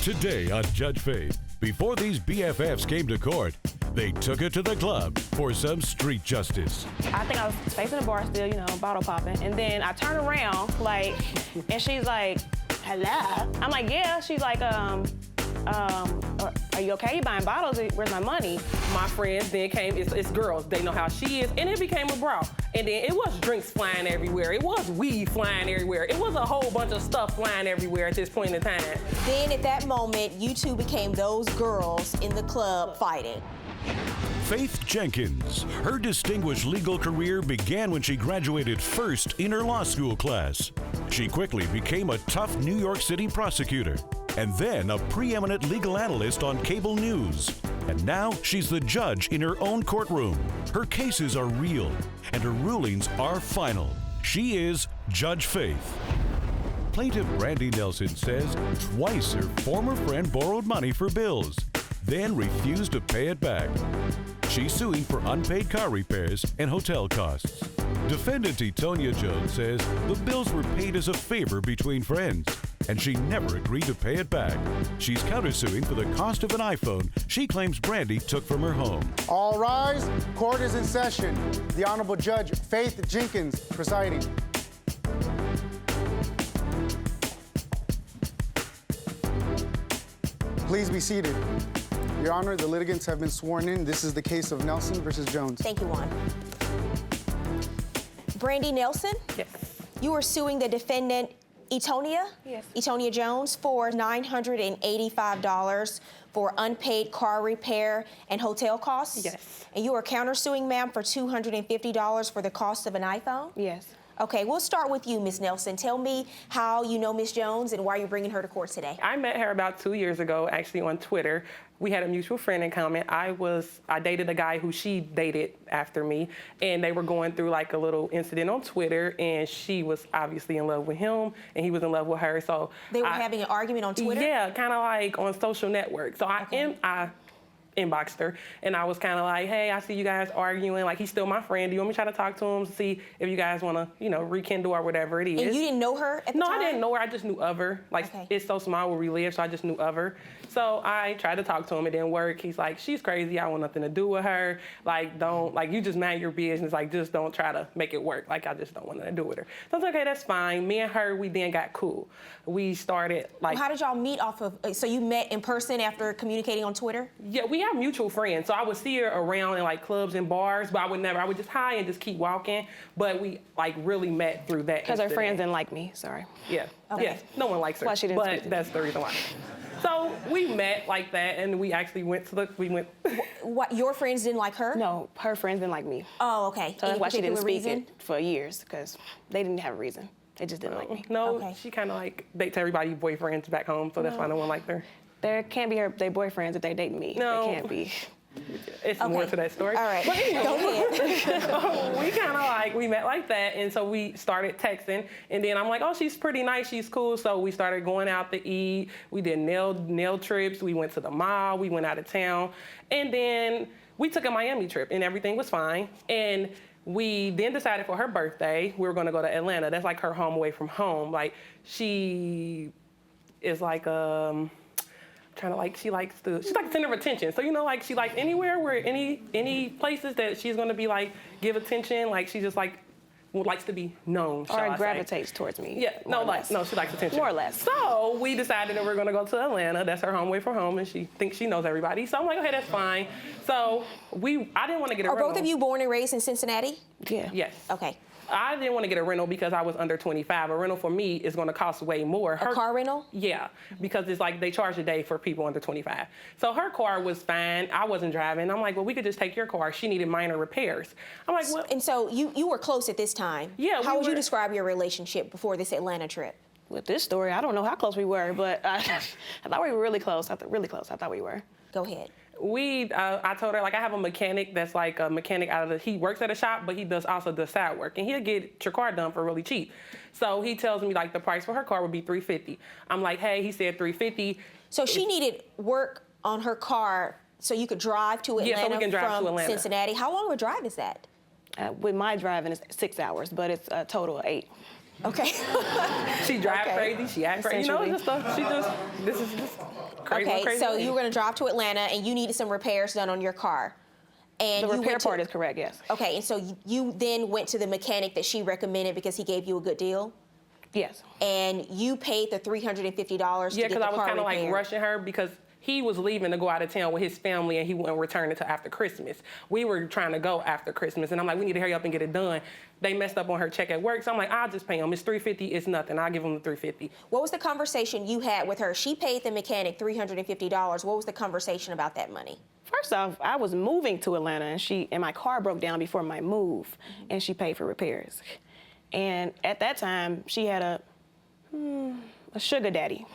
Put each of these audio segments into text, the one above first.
Today on Judge Faith, before these BFFs came to court, they took it to the club for some street justice. I think I was facing the bar still, bottle popping. And then I turn around, and she's like, hello? I'm like, yeah. She's like, are you okay? You buying bottles? Where's my money? My friends then came, it's girls, they know how she is, and it became a brawl. And then it was drinks flying everywhere. It was weed flying everywhere. It was a whole bunch of stuff flying everywhere at this point in time. Then at that moment, you two became those girls in the club fighting. Faith Jenkins. Her distinguished legal career began when she graduated first in her law school class. She quickly became a tough New York City prosecutor, and then a preeminent legal analyst on cable news. And now she's the judge in her own courtroom. Her cases are real, and her rulings are final. She is Judge Faith. Plaintiff Brandy Nelson says twice her former friend borrowed money for bills, then refused to pay it back. She's suing for unpaid car repairs and hotel costs. Defendant Etonia Jones says the bills were paid as a favor between friends, and she never agreed to pay it back. She's countersuing for the cost of an iPhone she claims Brandy took from her home. All rise. Court is in session. The Honorable Judge Faith Jenkins presiding. Please be seated. Your Honor, the litigants have been sworn in. This is the case of Nelson versus Jones. Thank you, Juan. Brandy Nelson? Yes. You are suing the defendant, Etonia? Yes. Etonia Jones, for $985 for unpaid car repair and hotel costs? Yes. And you are countersuing, ma'am, for $250 for the cost of an iPhone? Yes. Okay, we'll start with you, Ms. Nelson. Tell me how you know Ms. Jones and why you're bringing her to court today. I met her about 2 years ago, actually on Twitter. We had a mutual friend in common. I dated a guy who she dated after me, and they were going through like a little incident on Twitter, and she was obviously in love with him, and he was in love with her. So they were having an argument on Twitter? Yeah, kind of like on social networks. So I inboxed her, and I was kind of like, hey, I see you guys arguing. Like, he's still my friend. Do you want me to try to talk to him to see if you guys want to, rekindle or whatever it is? And you didn't know her at the time? No, I didn't know her. I just knew of her. Like, It's so small where we live, so I just knew of her. So I tried to talk to him. It didn't work. He's like, she's crazy. I want nothing to do with her. Like, you just mind your business. Like, just don't try to make it work. Like, I just don't want nothing to do with her. So I was like, okay, that's fine. Me and her, we then got cool. We started, like... How did y'all meet off of... So you met in person after communicating on Twitter? Yeah, we have mutual friends. So I would see her around in, like, clubs and bars, but I would just hi and just keep walking. But we, like, really met through that. Because her friends didn't like me, sorry. Yeah. Okay. Yeah, no one likes her. Well, she didn't speak to me. That's the reason why. So we met like that, and we actually went. What, your friends didn't like her? No, her friends didn't like me. Oh, okay. So that's why she didn't speak reason? it for years, because they didn't have a reason. They just didn't like me. No, Okay. she kind of like dates everybody's boyfriends back home, so that's why no one liked her. There can't be their boyfriends if they date me. No. They can't be. It's more to that story. All right. But anyway, go ahead. we met like that, and so we started texting, and then I'm like, oh, she's pretty nice, she's cool, so we started going out to eat. We did nail trips, we went to the mall, we went out of town, and then we took a Miami trip, and everything was fine, and we then decided for her birthday, we were gonna go to Atlanta. That's like her home away from home. Like, she is like, she's like the center of attention. So, she likes anywhere where any places that she's gonna be like, give attention, like she just like, likes to be known, Or gravitates towards me. Yeah, she likes attention. More or less. So we decided that we're gonna go to Atlanta. That's her home away from home, and she thinks she knows everybody. So I'm like, okay, that's fine. So I didn't want to get a rental. Are both of you born and raised in Cincinnati? Yeah. Yes. Okay. I didn't want to get a rental because I was under 25. A rental for me is going to cost way more. A car rental? Yeah, because it's like they charge a day for people under 25. So her car was fine. I wasn't driving. I'm like, well, we could just take your car. She needed minor repairs. I'm like, well. And so you were close at this time. Yeah. How would you describe your relationship before this Atlanta trip? With this story, I don't know how close we were, but I thought we were really close. I thought we were. Go ahead. I told her, like, I have a mechanic that's like a mechanic he works at a shop, but he also does side work, and he'll get your car done for really cheap. So he tells me, like, the price for her car would be $350. I'm like, hey, he said $350. So she needed work on her car so you could drive to Atlanta, yeah, so we can drive from to Atlanta. Cincinnati. How long of a drive is that? With my driving, it's 6 hours, but it's a total of 8. Okay. She drive Okay. crazy. She act crazy. You know, it's just this is just crazy. Okay, crazy so lady. you were going to drive to Atlanta and you needed some repairs done on your car. And The you repair went to- part is correct, yes. Okay, and so you then went to the mechanic that she recommended because he gave you a good deal? Yes. And you paid the $350 to get the car Yeah, because I was kind of like repaired. rushing her because he was leaving to go out of town with his family and he wouldn't return until after Christmas. We were trying to go after Christmas and I'm like, we need to hurry up and get it done. They messed up on her check at work, so I'm like, I'll just pay him. It's $350, it's nothing. I'll give him the $350. What was the conversation you had with her? She paid the mechanic $350. What was the conversation about that money? First off, I was moving to Atlanta and my car broke down before my move and she paid for repairs. And at that time, she had a sugar daddy.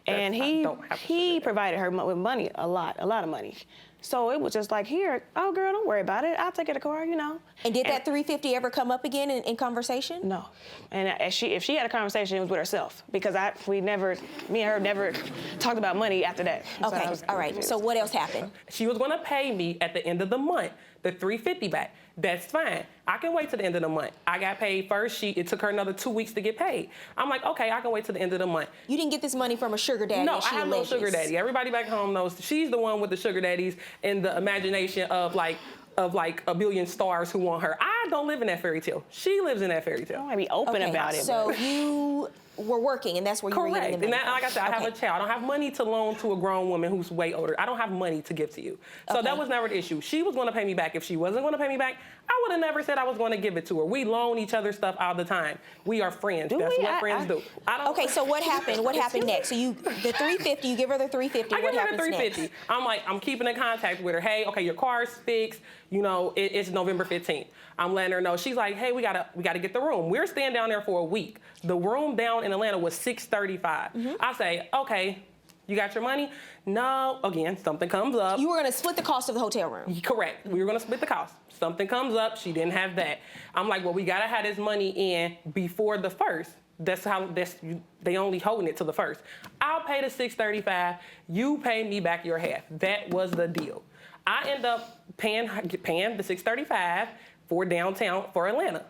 And I don't have a sugar he daddy. provided her with money, a lot of money. So it was just like, here, oh girl, don't worry about it. I'll take her the car, you know. And did that $350 ever come up again in conversation? No. And if she had a conversation, it was with herself because me and her never talked about money after that. So Okay, I was all right. confused. So what else happened? She was gonna pay me at the end of the month, the $350 back. That's fine. I can wait till the end of the month. I got paid first. It took her another 2 weeks to get paid. I'm like, okay, I can wait till the end of the month. You didn't get this money from a sugar daddy? No, as I she have no alleges. sugar daddy. Everybody back home knows she's the one with the sugar daddies in the imagination of like a billion stars who want her. I don't live in that fairy tale. She lives in that fairy I tale. want to be open Okay, about it. so but- you were working, and that's where you were Correct. getting the And money that, like I said, I have Okay. a child. I don't have money to loan to a grown woman who's way older. I don't have money to give to you. So Okay. that was never the issue. She was going to pay me back. If she wasn't going to pay me back, I would have never said I was going to give it to her. We loan each other stuff all the time. We are friends. Do That's we? what friends do. I don't. Okay, so what happened? What happened next? So the $350, you give her the $350. I What give her the happens $350. next? I'm keeping in contact with her. Hey, okay, your car's fixed. You know, it's November 15th. I'm letting her know. She's like, hey, we gotta get the room. We're staying down there for a week. The room down in Atlanta was $635. I say, okay, you got your money? No. Again, something comes up. You were going to split the cost of the hotel room. Correct. We were gonna split the cost. Something comes up. She didn't have that. I'm like, well, we gotta have this money in before the first. They only holding it to the first. I'll pay the $635. You pay me back your half. That was the deal. I end up paying the $635 for downtown for Atlanta.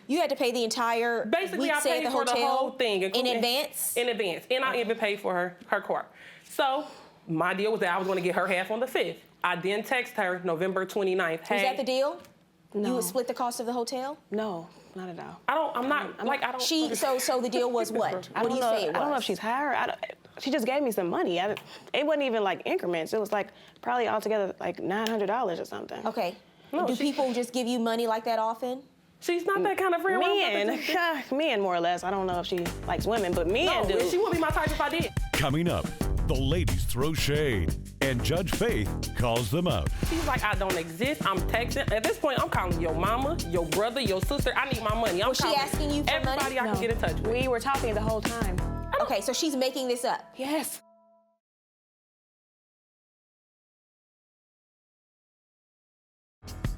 You had to pay the entire Basically, week I stay at paid the for the hotel whole thing in advance. In advance, and I even paid for her car. So my deal was that I was going to get her half on the 5th. I then text her November 29th. Hey, Was that the deal? You No. would split the cost of the hotel? No, not at all. I don't. So the deal was what? I What don't do you know. say it was? I don't know if she's hired. She just gave me some money. It wasn't even like increments. It was like probably altogether like $900 or something. Okay. No, Do she- people just give you money like that often? She's not that kind of friend. Men more or less. I don't know if she likes women, but men No, do. she wouldn't be my type if I did. Coming up, the ladies throw shade, and Judge Faith calls them out. She's like, I don't exist. I'm texting. At this point, I'm calling your mama, your brother, your sister. I need my money. Was she calling asking you for everybody money? I can get in touch with. We were talking the whole time. Okay, so she's making this up. Yes.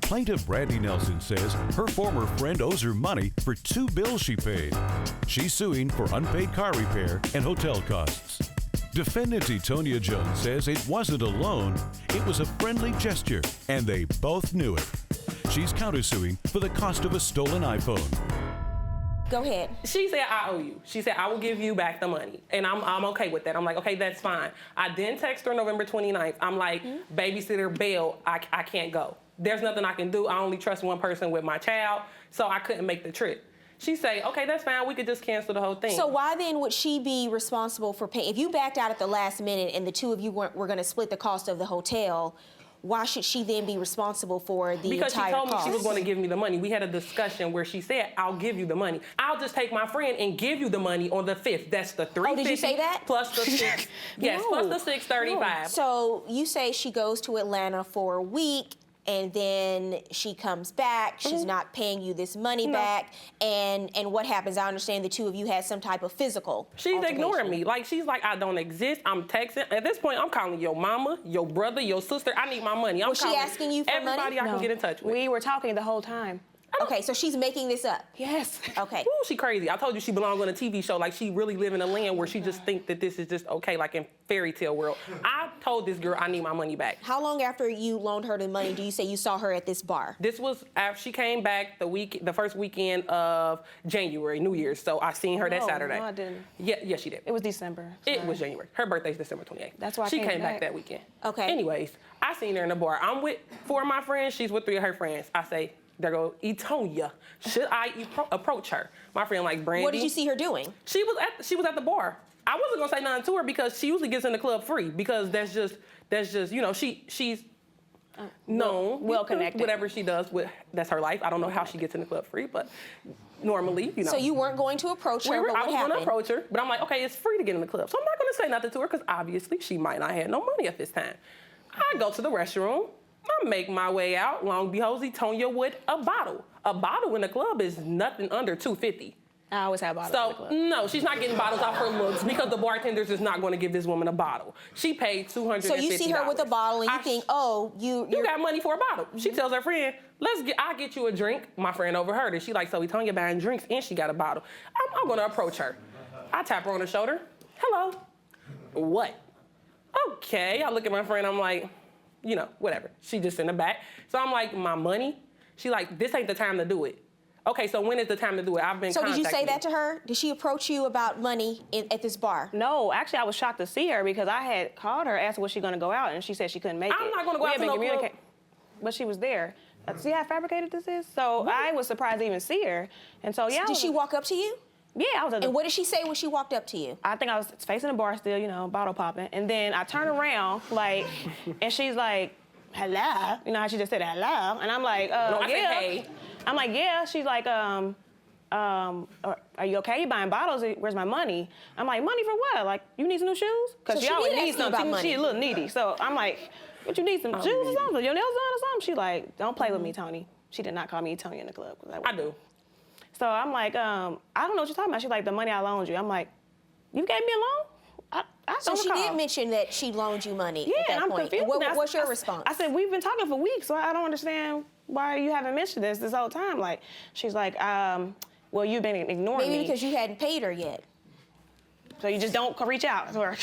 Plaintiff Brandy Nelson says her former friend owes her money for 2 bills she paid. She's suing for unpaid car repair and hotel costs. Defendant Etonia Jones says it wasn't a loan, it was a friendly gesture, and they both knew it. She's countersuing for the cost of a stolen iPhone. Go ahead. She said, I owe you. She said, I will give you back the money. And I'm okay with that. I'm like, okay, that's fine. I then text her November 29th. I'm like, babysitter bail, I can't go. There's nothing I can do. I only trust one person with my child, so I couldn't make the trip. She say, okay, that's fine. We could just cancel the whole thing. So why then would she be responsible for paying? If you backed out at the last minute and the two of you were going to split the cost of the hotel, why should she then be responsible for the because entire she told cost? me she was going to give me the money. We had a discussion where she said, I'll give you the money. I'll just take my friend and give you the money on the 5th. That's the $350. Oh, did you say that? Plus the 6. Yes, No. plus the $635. So you say she goes to Atlanta for a week, and then she comes back. She's not paying you this money back. And what happens? I understand the two of you had some type of physical She's altercation. ignoring me. Like, she's like, I don't exist. I'm texting. At this point, I'm calling your mama, your brother, your sister. I need my money. I'm Was she calling asking you for money? everybody I can get in touch with. We were talking the whole time. Okay, so she's making this up. Yes. Okay. Ooh, she crazy. I told you she belonged on a TV show. Like, she really live in a land where she just think that this is just okay, like in fairy tale world. I told this girl I need my money back. How long after you loaned her the money do you say you saw her at this bar? This was after she came back the first weekend of January, New Year's. So I seen her that Saturday. No, I didn't. Yeah, she did. It was December. It was January. Her birthday's December 28th. That's why I she came came back back that weekend. Okay. Anyways, I seen her in the bar. I'm with 4 of my friends. She's with 3 of her friends. I say, there go Etonia. Should I approach her? My friend like, Brandy. What did you see her doing? She was at the bar. I wasn't gonna say nothing to her because she usually gets in the club free because that's just you know, she's known, well connected. Whatever she does, that's her life. I don't know how she gets in the club free, but normally, you know. So you weren't going to approach her, but I what was happened? gonna approach her, but I'm like, okay, it's free to get in the club. So I'm not gonna say nothing to her because obviously she might not have no money at this time. I go to the restroom. I make my way out. Long behold, Etonia with a bottle. A bottle in the club is nothing under $2.50. I always have bottles in the So, club. no, she's not getting bottles off her looks because the bartenders is not going to give this woman a bottle. She paid $250. So you see her with a bottle and you think, oh, you got money for a bottle. She tells her friend, I'll get you a drink. My friend overheard it. She like, so Etonia buying drinks and she got a bottle. I'm going to approach her. I tap her on the shoulder. Hello. What? Okay. I look at my friend. I'm like, you know, whatever. She just in the back. So I'm like, my money? She like, this ain't the time to do it. Okay, so when is the time to do it? I've been So did you say contacting that to her? Did she approach you about money at this bar? No, actually, I was shocked to see her because I had called her, asked her was she going to go out, and she said she couldn't make it. I'm not gonna go We out had to been no club. communicating, but she was there. See how fabricated this is? So I was surprised to even see her. And so, yeah. Did she walk up to you? Yeah, I was at the... And what did she say when she walked up to you? I think I was facing the bar still, you know, bottle popping. And then I turned around, like, and she's like, hello? You know how she just said hello? And I'm like, I said, yeah. hey. I'm like, yeah. She's like, are you okay? You buying bottles? Where's my money? I'm like, money for what? Like, you need some new shoes? Because So she she always did needs ask you something. about She's a money. little needy. So I'm like, what you need, some shoes or something? Your nails done or something? She like, don't play with me, Tony. She did not call me Tony in the club. I do. So I'm like, I don't know what you're talking about. She's like, the money I loaned you. I'm like, you gave me a loan? I So don't she recall. did mention that she loaned you money Yeah, at that and I'm point. confused. And Now, what's your response? I said, we've been talking for weeks, so I don't understand why you haven't mentioned this whole time. Like, she's like, well, you've been ignoring me. Maybe because you hadn't paid her yet. So you just don't reach out for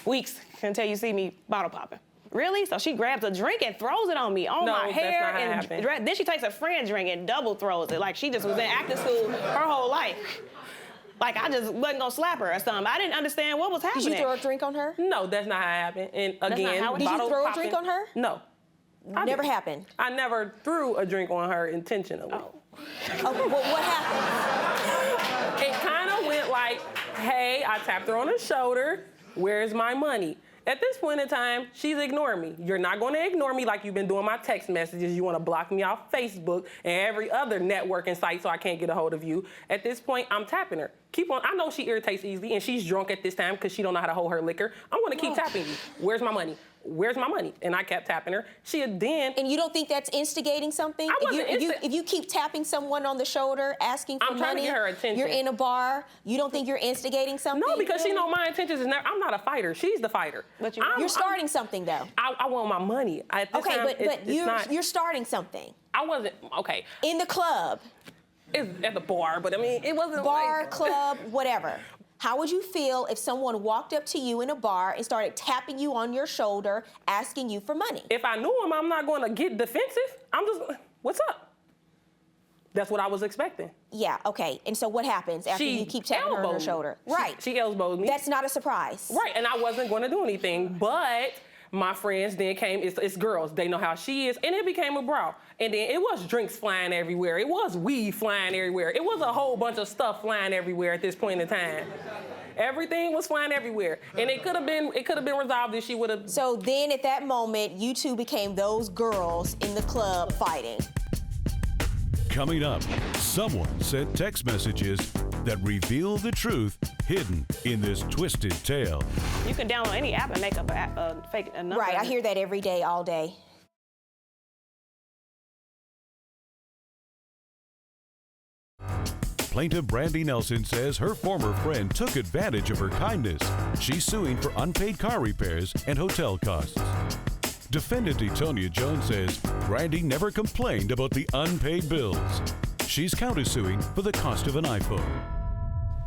weeks until you see me bottle popping. Really? So she grabs a drink and throws it on me, on No, my that's hair, not how it and happened. then she takes a friend drink and double throws it. Like she just was in acting school her whole life. Like I just wasn't gonna slap her or something. I didn't understand what was happening. Did you throw a drink on her? No, that's not how it happened. And again, not how it- Did you bottle throw a popping- drink on her? No. I Never didn't. happened. I never threw a drink on her intentionally. Oh, well, what happened? It kind of went like, hey, I tapped her on the shoulder. Where's my money? At this point in time, she's ignoring me. You're not going to ignore me like you've been doing my text messages. You want to block me off Facebook and every other networking site so I can't get a hold of you. At this point, I'm tapping her. Keep on. I know she irritates easily, and she's drunk at this time because she don't know how to hold her liquor. I'm going to keep tapping you. Where's my money? Where's my money? And I kept tapping her. She had then... And you don't think that's instigating something? I wasn't If you keep tapping someone on the shoulder, asking for I'm trying to money, get her attention. you're in a bar, you don't think you're instigating something? No, because she know my intentions is never... I'm not a fighter. She's the fighter. But You're starting something, though. I want my money. At this Okay, time, but it's not... you're starting something. I wasn't... Okay. In the club, It's at the bar, but I mean, it wasn't bar, like... club, whatever. How would you feel if someone walked up to you in a bar and started tapping you on your shoulder, asking you for money? If I knew him, I'm not going to get defensive. I'm just, what's up? That's what I was expecting. Yeah, okay. And so what happens after you keep tapping her on her elbowed me. shoulder? She- Right. She elbowed me. That's not a surprise. Right, and I wasn't going to do anything, but my friends then came, it's girls, they know how she is, and it became a brawl. And then it was drinks flying everywhere. It was weed flying everywhere. It was a whole bunch of stuff flying everywhere at this point in time. Everything was flying everywhere. And it could have been resolved if she would have... So then at that moment, you two became those girls in the club fighting. Coming up, someone sent text messages that reveal the truth hidden in this twisted tale. You can download any app and make up a fake number. Right, I hear that every day, all day. Plaintiff Brandy Nelson says her former friend took advantage of her kindness. She's suing for unpaid car repairs and hotel costs. Defendant Etonia Jones says Brandy never complained about the unpaid bills. she's countersuing for the cost of an iPhone.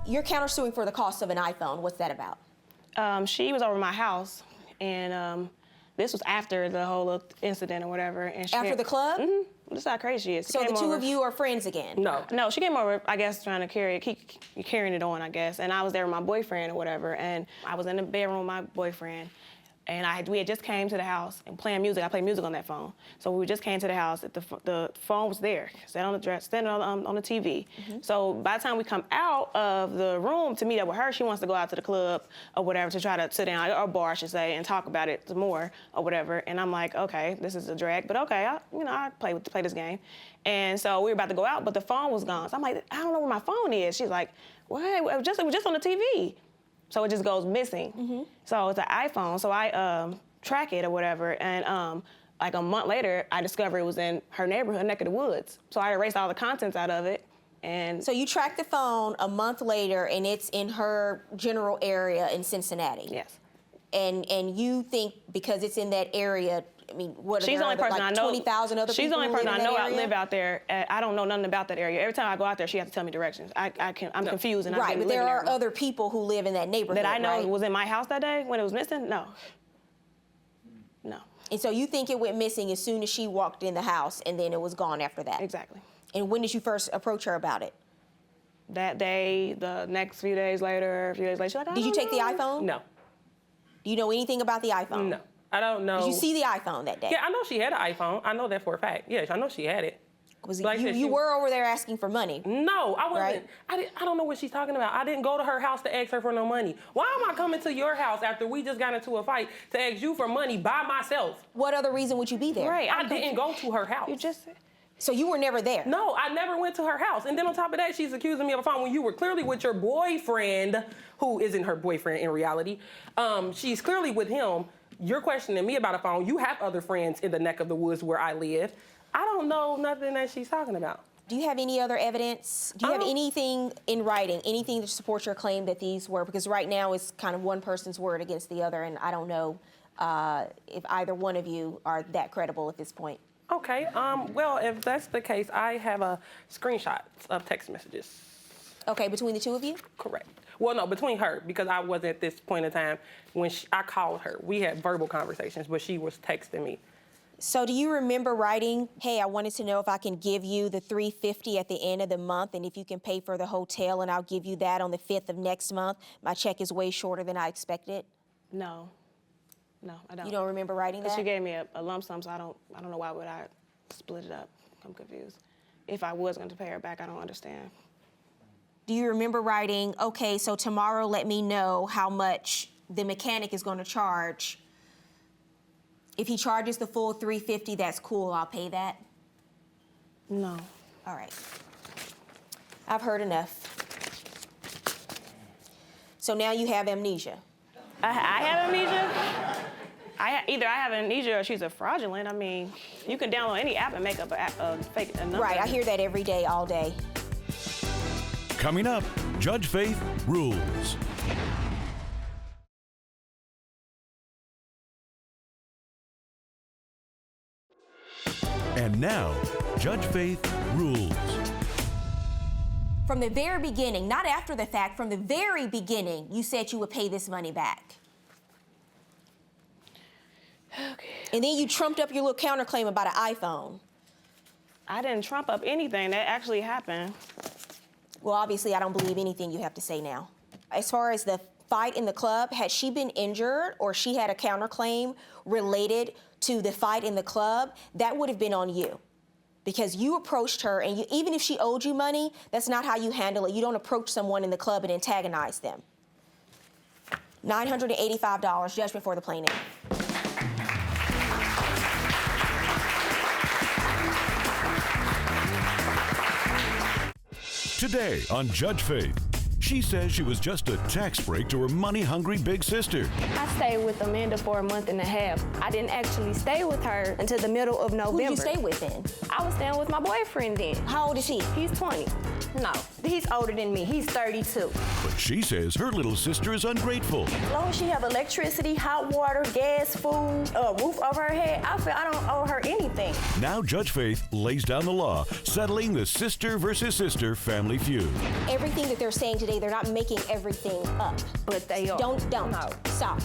You're countersuing for the cost of an iPhone. What's that about? She was over my house, and this was after the whole incident or whatever. And she After the club? Mm-hmm. This is how crazy she is. She So the came two over. of you are friends again? No, she came over, I guess, trying to keep carrying it on, I guess. And I was there with my boyfriend or whatever, and I was in the bedroom with my boyfriend. And we had just came to the house and playing music. I play music on that phone. So we just came to the house. The phone was there, standing on the TV. Mm-hmm. So by the time we come out of the room to meet up with her, she wants to go out to the club or whatever to try to sit down, or bar, I should say, and talk about it some more or whatever. And I'm like, okay, this is a drag, but okay, I play this game. And so we were about to go out, but the phone was gone. So I'm like, I don't know where my phone is. She's like, what? It was just on the TV. So it just goes missing. Mm-hmm. So it's an iPhone. So I track it or whatever. And like a month later, I discovered it was in her neighborhood, neck of the woods. So I erased all the contents out of it. And So you track the phone a month later, and it's in her general area in Cincinnati. yes. And you think because it's in that area, I mean, what are She's the there only person like I know. 20,000 other She's people the only who person live I in know that I area? live out there. I don't know nothing about that area. Every time I go out there, she has to tell me directions. I'm confused. And I Right, didn't but live there in are area. other people who live in that neighborhood, that I know right? was in my house that day when it was missing. No. And so you think it went missing as soon as she walked in the house, and then it was gone after that? Exactly. And when did you first approach her about it? That day, the next few days later, she's like, Did you take the iPhone? No. Do you know anything about the iPhone? No. I don't know. Did you see the iPhone that day? Yeah, I know she had an iPhone. I know that for a fact. Yes, I know she had it. Was Like I you said, she- were over there asking for money. No, I wasn't. Right. I don't know what she's talking about. I didn't go to her house to ask her for no money. Why am I coming to your house after we just got into a fight to ask you for money by myself? What other reason would you be there? Right. I didn't go to her house. You just. So you were never there? No, I never went to her house. And then on top of that, she's accusing me of a phone when you were clearly with your boyfriend, who isn't her boyfriend in reality. She's clearly with him. You're questioning me about a phone. You have other friends in the neck of the woods where I live. I don't know nothing that she's talking about. Do you have any other evidence? Do you have anything in writing, anything to support your claim that these were, because right now it's kind of one person's word against the other, and I don't know if either one of you are that credible at this point. Okay, well, if that's the case, I have a screenshot of text messages. Okay, between the two of you? Correct. Well, no, between her, because I wasn't at this point in time when I called her. We had verbal conversations, but she was texting me. So do you remember writing, hey, I wanted to know if I can give you the $350 at the end of the month, and if you can pay for the hotel, and I'll give you that on the 5th of next month. My check is way shorter than I expected. No, I don't. You don't remember writing that? She gave me a lump sum, so I don't know why would I split it up. I'm confused. If I was going to pay her back, I don't understand. Do you remember writing, okay, so tomorrow let me know how much the mechanic is going to charge? If he charges the full $350, that's cool, I'll pay that? No. All right. I've heard enough. So now you have amnesia. I have amnesia. Either I have amnesia or she's a fraudulent. I mean, you can download any app and make up a fake number. Right, I hear that every day, all day. Coming up, Judge Faith rules. And now, Judge Faith rules. From the very beginning, not after the fact, from the very beginning, you said you would pay this money back. Okay. And then you trumped up your little counterclaim about an iPhone. I didn't trump up anything. That actually happened. Well, obviously, I don't believe anything you have to say now. As far as the fight in the club, had she been injured or she had a counterclaim related to the fight in the club, that would have been on you. Because you approached her, and even if she owed you money, that's not how you handle it. You don't approach someone in the club and antagonize them. $985, judgment for the plaintiff. Today on Judge Faith, She says she was just a tax break to her money-hungry big sister. I stayed with Amanda for a month and a half. I didn't actually stay with her until the middle of November. Who did you stay with then? I was staying with my boyfriend then. How old is he? He's 20. No, he's older than me. He's 32. But she says her little sister is ungrateful. As long as she have electricity, hot water, gas, food, a roof over her head, I feel I don't owe her anything. Now Judge Faith lays down the law, settling the sister versus sister family feud. Everything that they're saying today, they're not making everything up. But they are. Don't. No. Stop.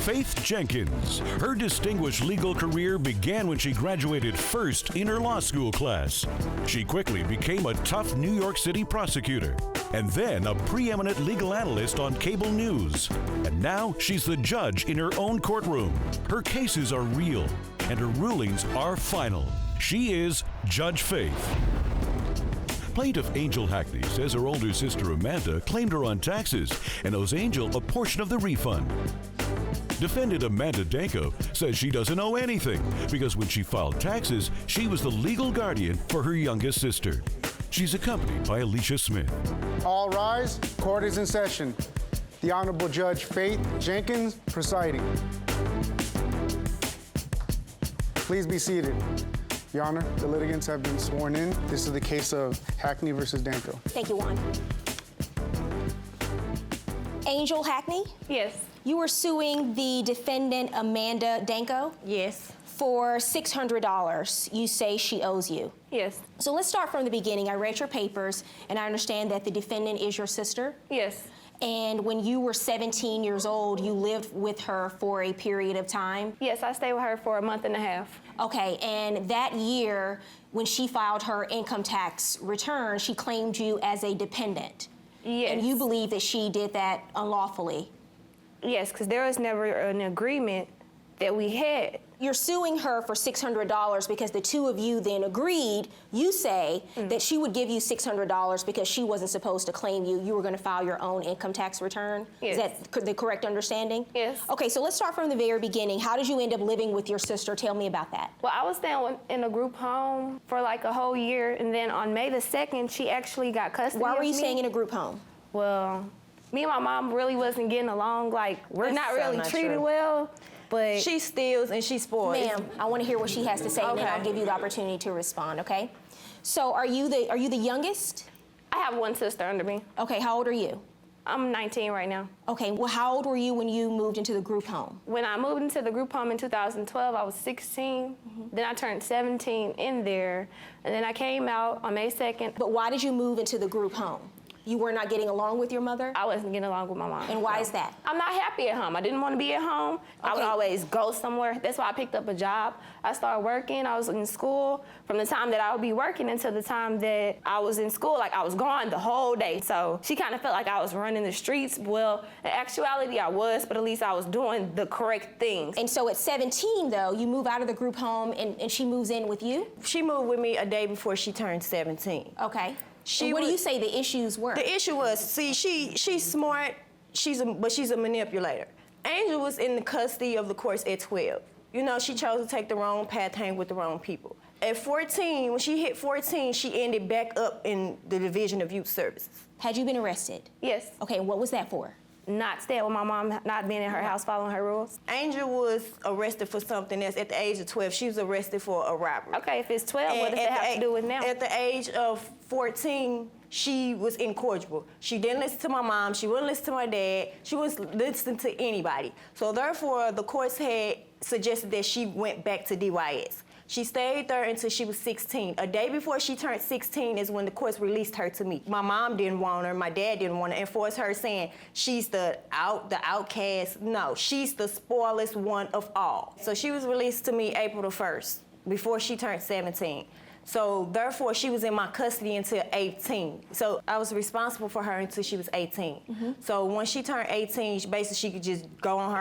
Faith Jenkins. Her distinguished legal career began when she graduated first in her law school class. She quickly became a tough New York City prosecutor, and then a preeminent legal analyst on cable news. And now she's the judge in her own courtroom. Her cases are real, and her rulings are final. She is Judge Faith. Plaintiff Angel Hackney says her older sister Amanda claimed her on taxes and owes Angel a portion of the refund. Defendant Amanda Denko says she doesn't owe anything because when she filed taxes, she was the legal guardian for her youngest sister. She's accompanied by Alicia Smith. All rise. Court is in session. The Honorable Judge Faith Jenkins presiding. Please be seated. Your Honor, the litigants have been sworn in. This is the case of Hackney versus Denko. Thank you, Juan. Angel Hackney, Yes. you were suing the defendant Amanda Denko Yes. for $600. You say she owes you. Yes. So let's start from the beginning. I read your papers, and I understand that the defendant is your sister. Yes. And when you were 17 years old, you lived with her for a period of time. Yes, I stayed with her for a month and a half. Okay, and that year, when she filed her income tax return, she claimed you as a dependent. Yes. And you believe that she did that unlawfully. Yes, because there was never an agreement that we had. You're suing her for $600 because the two of you then agreed, you say, that she would give you $600 because she wasn't supposed to claim you. You were going to file your own income tax return? Yes. Is that the correct understanding? Yes. Okay, so let's start from the very beginning. How did you end up living with your sister? Tell me about that. Well, I was staying in a group home for like a whole year, and then on May the 2nd, she actually got custody Why of were you me. staying in a group home? Well, me and my mom really wasn't getting along. Like, we're That's not so really not treated true. well, but She steals and she spoils. Ma'am, I want to hear what she has to say, and then Okay. I'll give you the opportunity to respond, okay? So are you the youngest? I have one sister under me. Okay, how old are you? I'm 19 right now. Okay, well, how old were you when you moved into the group home? When I moved into the group home in 2012, I was 16. Then I turned 17 in there, and then I came out on May 2nd. But why did you move into the group home? You were not getting along with your mother? I wasn't getting along with my mom. And why is that? I'm not happy at home. I didn't want to be at home. I would Okay. always go somewhere. That's why I picked up a job. I started working. I was in school. From the time that I would be working until the time that I was in school, like I was gone the whole day. So she kind of felt like I was running the streets. Well, in actuality, I was, but at least I was doing the correct things. And so at 17, though, you move out of the group home and she moves in with you? She moved with me a day before she turned 17. Okay. She And what do was- you say the issues were? The issue was, see, she's smart, but she's a manipulator. Angel was in the custody of the courts at 12. You know, she chose to take the wrong path, hang with the wrong people. At 14, when she hit 14, she ended back up in the Division of Youth Services. Had you been arrested? Yes, Okay, and what was that for? not staying with my mom, not being in her house, following her rules. Angel was arrested for something else at the age of 12. She was arrested for a robbery. Okay, if it's 12, what does And that at have the to do with now? At the age of 14, she was incorrigible. She didn't listen to my mom. She wouldn't listen to my dad. She wouldn't listen to anybody. So therefore, the courts had suggested that she went back to DYS. She stayed there until she was 16. A day before she turned 16 is when the courts released her to me. My mom didn't want her. My dad didn't want her. And for her saying she's the outcast, no, she's the spoilest one of all. So she was released to me April the 1st, before she turned 17. So therefore, she was in my custody until 18. So I was responsible for her until she was 18. So once she turned 18, she could just go on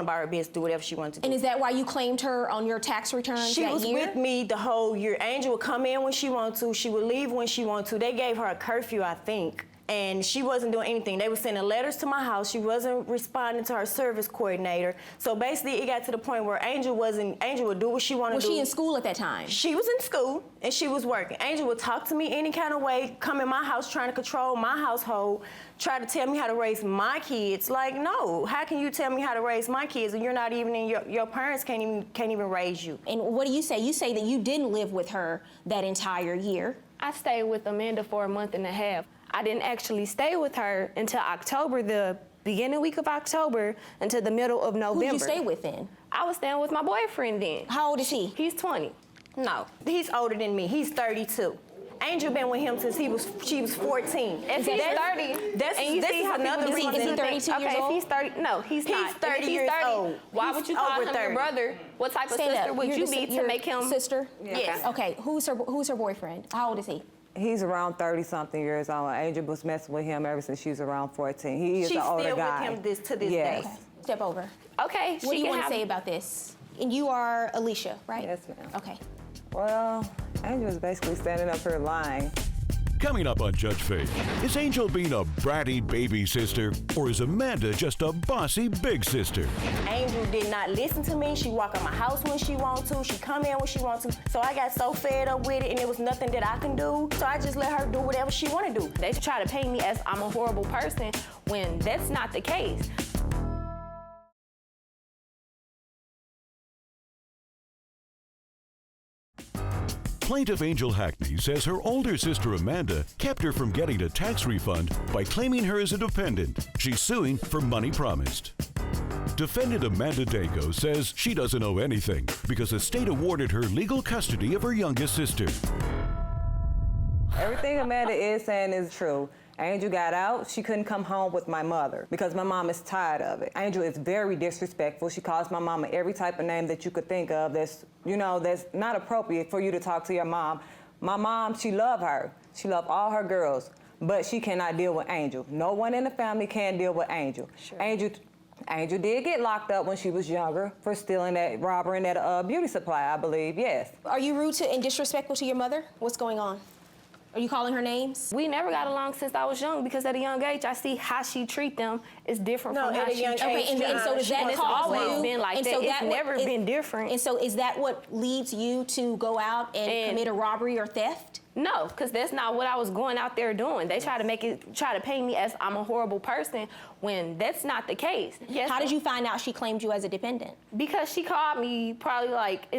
about her business, do whatever she wanted to do. And is that why you claimed her on your tax returns She that was year? with me the whole year. Angel would come in when she wanted to. She would leave when she wanted to. They gave her a curfew, I think. and she wasn't doing anything. They were sending letters to my house. She wasn't responding to her service coordinator. So basically, it got to the point where Angel would do what she wanted to do. Was she in school at that time? She was in school, and she was working. Angel would talk to me any kind of way, come in my house trying to control my household, try to tell me how to raise my kids. Like, no, how can you tell me how to raise my kids and you're not even in your parents can't even raise you? And what do you say? You say that you didn't live with her that entire year. I stayed with Amanda for a month and a half. I didn't actually stay with her until October, the beginning week of October, until the middle of November. Who did you stay with then? I was staying with my boyfriend then. How old is he? He's 20. No, he's older than me. He's 32. Angel been with him since she was 14. If he's 30, this and you is see how another people reason. Is he 32 years okay, old? if he's 30, no, he's not. He's 30 If he's years 30, old. why He's would you call over him 30. your brother? What type of Stand sister up. would You're you the be your to make him? sister? Yes. Okay, who's her boyfriend? How old is he? He's around 30-something years old. Angel was messing with him ever since she was around 14. He is She's an older guy. still with him to this yes. day. Okay, step over. Okay, What do you want to say about this? And you are Alicia, right? Yes, ma'am. Okay. Well, Angel is basically standing up here lying. Coming up on Judge Faith, is Angel being a bratty baby sister, or is Amanda just a bossy big sister? Angel did not listen to me. She walk out my house when she want to. She come in when she want to. So I got so fed up with it, and there was nothing that I can do. So I just let her do whatever she want to do. They try to paint me as I'm a horrible person when that's not the case. Plaintiff Angel Hackney says her older sister Amanda kept her from getting a tax refund by claiming her as a dependent. She's suing for money promised. Defendant Amanda Denko says she doesn't owe anything because the state awarded her legal custody of her youngest sister. Everything Amanda is saying is true. Angel got out. She couldn't come home with my mother because my mom is tired of it. Angel is very disrespectful. She calls my mama every type of name that you could think of that's not appropriate for you to talk to your mom. My mom, she loved her. She loved all her girls, but she cannot deal with Angel. No one in the family can deal with Angel. Sure. Angel did get locked up when she was younger for stealing robbing that beauty supply, I believe, yes. Are you rude to and disrespectful to your mother? What's going on? Are you calling her names? We never got along since I was young because at a young age, I see how she treat them is different from how she treat them. Okay, and so does that it's cause always you? been like and that. so It's never been different. And so is that what leads you to go out and commit a robbery or theft? No, because that's not what I was going out there doing. They try to paint me as I'm a horrible person when that's not the case. Yes. How did you find out she claimed you as a dependent? Because she called me probably like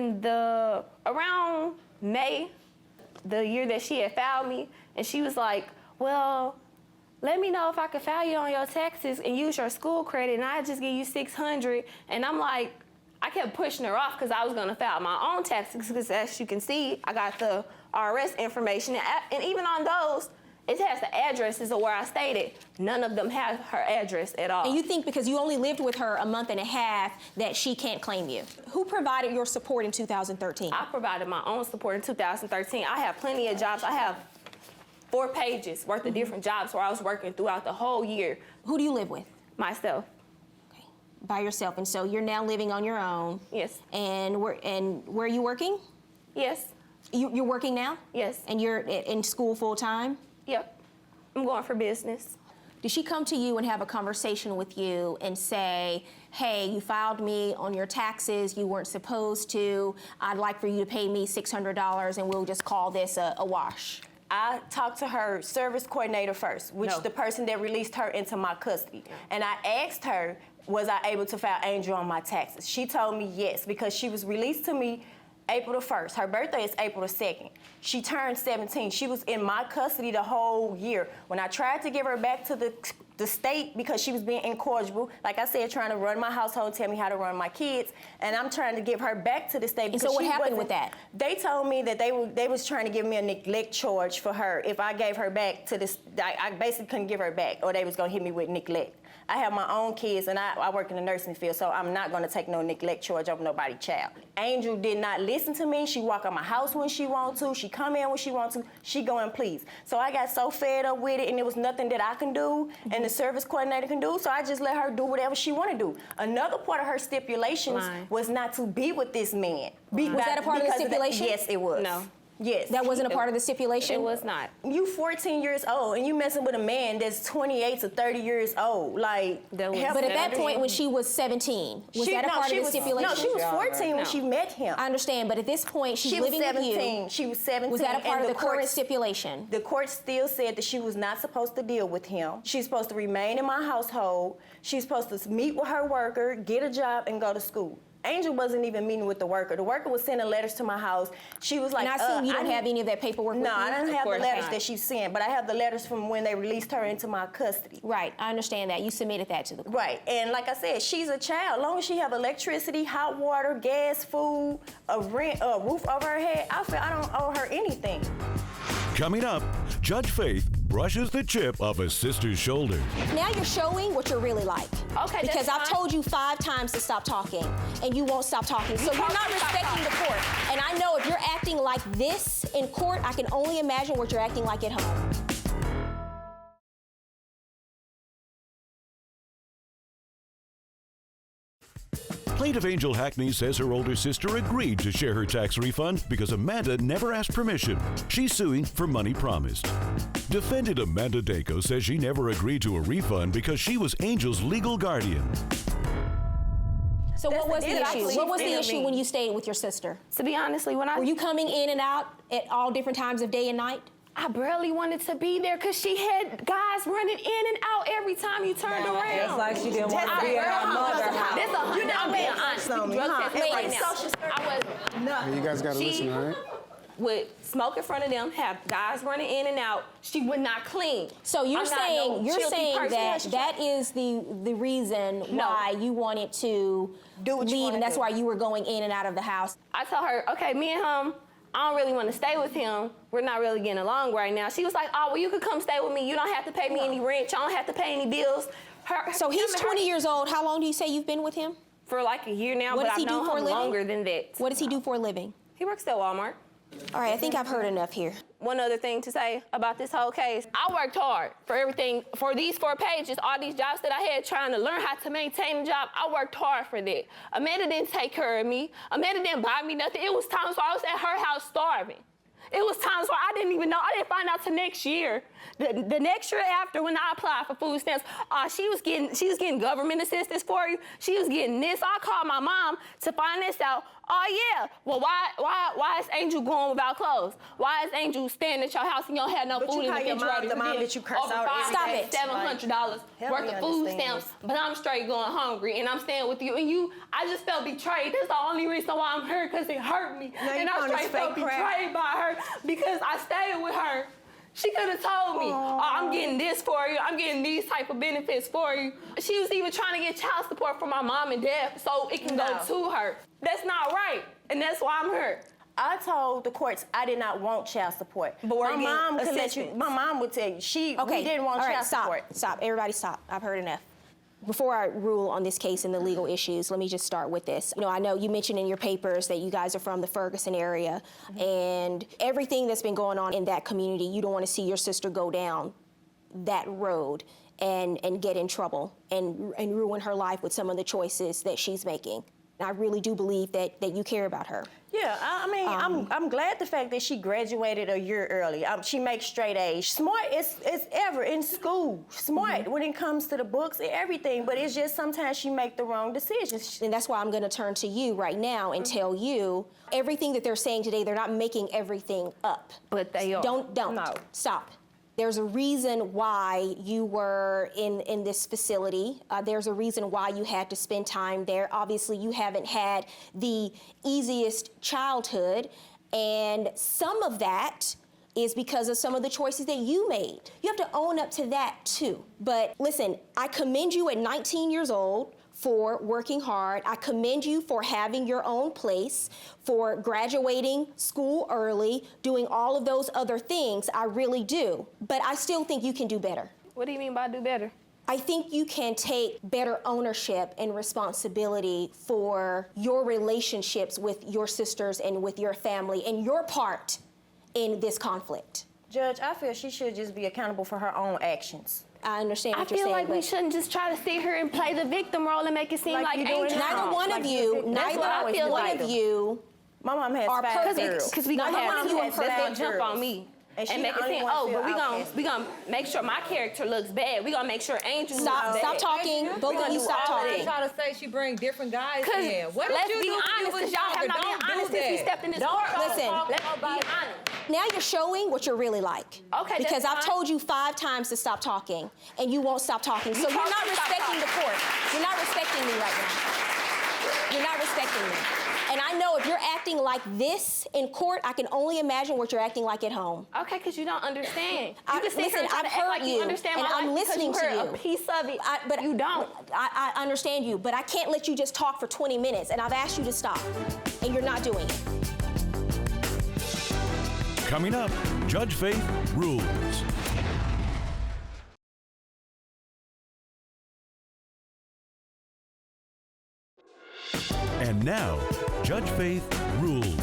around May, the year that she had filed me, and she was like, well, let me know if I could file you on your taxes and use your school credit, and I just give you $600. And I'm like, I kept pushing her off because I was gonna file my own taxes because as you can see, I got the IRS information. And even on those, it has the addresses of where I stayed at. None of them have her address at all. And you think because you only lived with her a month and a half that she can't claim you? Who provided your support in 2013? I provided my own support in 2013. I have plenty of jobs. I have 4 pages worth of different jobs where I was working throughout the whole year. Who do you live with? Myself. Okay, by yourself. And so you're now living on your own. Yes. And where are you working? Yes. You're working now? Yes. And you're in school full time? Yep. I'm going for business. Did she come to you and have a conversation with you and say, hey, you filed me on your taxes, you weren't supposed to, I'd like for you to pay me $600 and we'll just call this a wash? I talked to her service coordinator first, which is the person that released her into my custody. And I asked her, was I able to file Angel on my taxes? She told me yes, because she was released to me April the 1st. Her birthday is April the 2nd. She turned 17. She was in my custody the whole year. When I tried to give her back to the state because she was being incorrigible, like I said, trying to run my household, tell me how to run my kids, and I'm trying to give her back to the state. And so what happened with that? They told me that they was trying to give me a neglect charge for her if I gave her back to this. I basically couldn't give her back, or they was gonna hit me with neglect. I have my own kids, and I work in the nursing field, so I'm not gonna take no neglect charge over nobody's child. Angel did not listen to me. She walk out my house when she want to. She come in when she want to. She go and please. So I got so fed up with it, and there was nothing that I can do, and the service coordinator can do, so I just let her do whatever she want to do. Another part of her stipulations was not to be with this man. Was that a part of the stipulation? Yes, it was. No. Yes. That wasn't a part of the stipulation? It was not. You 14 years old and you messing with a man that's 28 to 30 years old. Like, That was- But at that point, when she was 17, was that a part of the stipulation? No, she was 14 when she met him. I understand, but at this point, she's She was living 17. with She was 17. you. Was that a part and of the current court- stipulation? The court still said that she was not supposed to deal with him. She's supposed to remain in my household. She's supposed to meet with her worker, get a job, and go to school. Angel wasn't even meeting with the worker. The worker was sending letters to my house. She was like, And I assume you don't have any of that paperwork with you? No, I don't have the course letters not. that she sent, but I have the letters from when they released her into my custody. Right, I understand that. You submitted that to the court. Right, and like I said, she's a child. As long as she have electricity, hot water, gas, food, a roof over her head, I feel I don't owe her anything. Coming up, Judge Faith brushes the chip off a sister's shoulder. Now you're showing what you're really like. Okay, Because that's I've fine. told you 5 times to stop talking, and you won't stop talking. So you're not respecting the court. And I know if you're acting like this in court, I can only imagine what you're acting like at home. Plaintiff Angel Hackney says her older sister agreed to share her tax refund because Amanda never asked permission. She's suing for money promised. Defendant Amanda Denko says she never agreed to a refund because she was Angel's legal guardian. So what was the That's the issue? deal. What was the She's issue being when you stayed with your sister? To be honestly, when I Were you coming in and out at all different times of day and night? I barely wanted to be there because she had guys running in and out every time you turned around. Just like she didn't want to be at her mother's house. This I'm being honest. on me, Drug huh? test Everybody right now. social I was You guys gotta She- listen, all right? would smoke in front of them, have guys running in and out. She would not clean. So you're I'm not saying no you're filthy saying person. that is the reason why you wanted to Do what you leave, wanna and that's do. why you were going in and out of the house. I told her, okay, me and him, I don't really want to stay with him. We're not really getting along right now. She was like, oh, well, you could come stay with me. You don't have to pay me any rent. You don't have to pay any bills. So he's him and her- 20 years old. How long do you say you've been with him? For like a year now, What but does he I've do known for a him living? longer than that. What does he do for a living? He works at Walmart. All right, I think I've heard enough here. One other thing to say about this whole case, I worked hard for everything, for these 4 pages, all these jobs that I had trying to learn how to maintain a job, I worked hard for that. Amanda didn't take care of me. Amanda didn't buy me nothing. It was times where I was at her house starving. It was times where I didn't even know. I didn't find out till next year. The next year after, when I applied for food stamps, she was getting government assistance for you. She was getting this. I called my mom to find this out. Oh yeah. Well, why is Angel going without clothes? Why is Angel staying at your house and you don't have no But food you in the call your mom refrigerator? the mom Then that you curse over out every Stop day. it. $700 Help worth me of food understand stamps, this. but I'm straight going hungry and I'm staying with you. And I just felt betrayed. That's the only reason why I'm here, because it hurt me. Now you And I calling this straight felt fake crap? betrayed by her because I stayed with her. She could have told me, oh, I'm getting this for you. I'm getting these type of benefits for you. She was even trying to get child support for my mom and dad so it can go to her. That's not right, and that's why I'm here. I told the courts I did not want child support. But we're my getting mom could let you. assistance. My mom would tell you we didn't want all right, child stop. support. Stop. Everybody stop. I've heard enough. Before I rule on this case and the legal issues, let me just start with this. I know you mentioned in your papers that you guys are from the Ferguson area, and everything that's been going on in that community, you don't want to see your sister go down that road and get in trouble and ruin her life with some of the choices that she's making. And I really do believe that you care about her. Yeah, I mean, I'm glad the fact that she graduated a year early. She makes straight A's. Smart as ever in school. Smart when it comes to the books and everything, but it's just sometimes she make the wrong decisions. And that's why I'm going to turn to you right now and tell you everything that they're saying today, they're not making everything up. But they are. Don't. No. Stop. There's a reason why you were in this facility. There's a reason why you had to spend time there. Obviously, you haven't had the easiest childhood, and some of that is because of some of the choices that you made. You have to own up to that too. But listen, I commend you at 19 years old for working hard. I commend you for having your own place, for graduating school early, doing all of those other things. I really do. But I still think you can do better. What do you mean by do better? I think you can take better ownership and responsibility for your relationships with your sisters and with your family and your part in this conflict. Judge, I feel she should just be accountable for her own actions. I understand I what you're feel saying. like we but shouldn't just try to sit here and play the victim role and make it seem Like like you doing Angel. now. neither one Like of you you, did- That's what I feel one like. of you My mom has are 5 perfect. girls. Because we Now, gonna my have mom two has that's 5 gonna jump girls. on me. And she And make the it only seem, one oh, feel but outcast. we gonna make sure my character looks bad. We gonna make sure Angel looks bad. Stop talking. Both of you stop They talking. try to say she bring different guys Cause in. What let's did you be do when you honest, was because y'all have younger? not been Don't honest do since we that. stepped in this Don't courtroom. listen. Let's be honest. Now you're showing what you're really like. Okay, Because that's I've fine. told you 5 times to stop talking, and you won't stop talking. So you're told not me to stop respecting the talking. court. You're not respecting me right now. You're not respecting me. And I know if you're acting like this in court, I can only imagine what you're acting like at home. Okay, because you don't understand. You I- can sit here listen, and try I've to act heard like you you, understand and my I'm life listening because you to heard you. a piece of it, But you don't. I understand you, but I can't let you just talk for 20 minutes, and I've asked you to stop, and you're not doing it. Coming up, Judge Faith rules. And now, Judge Faith rules.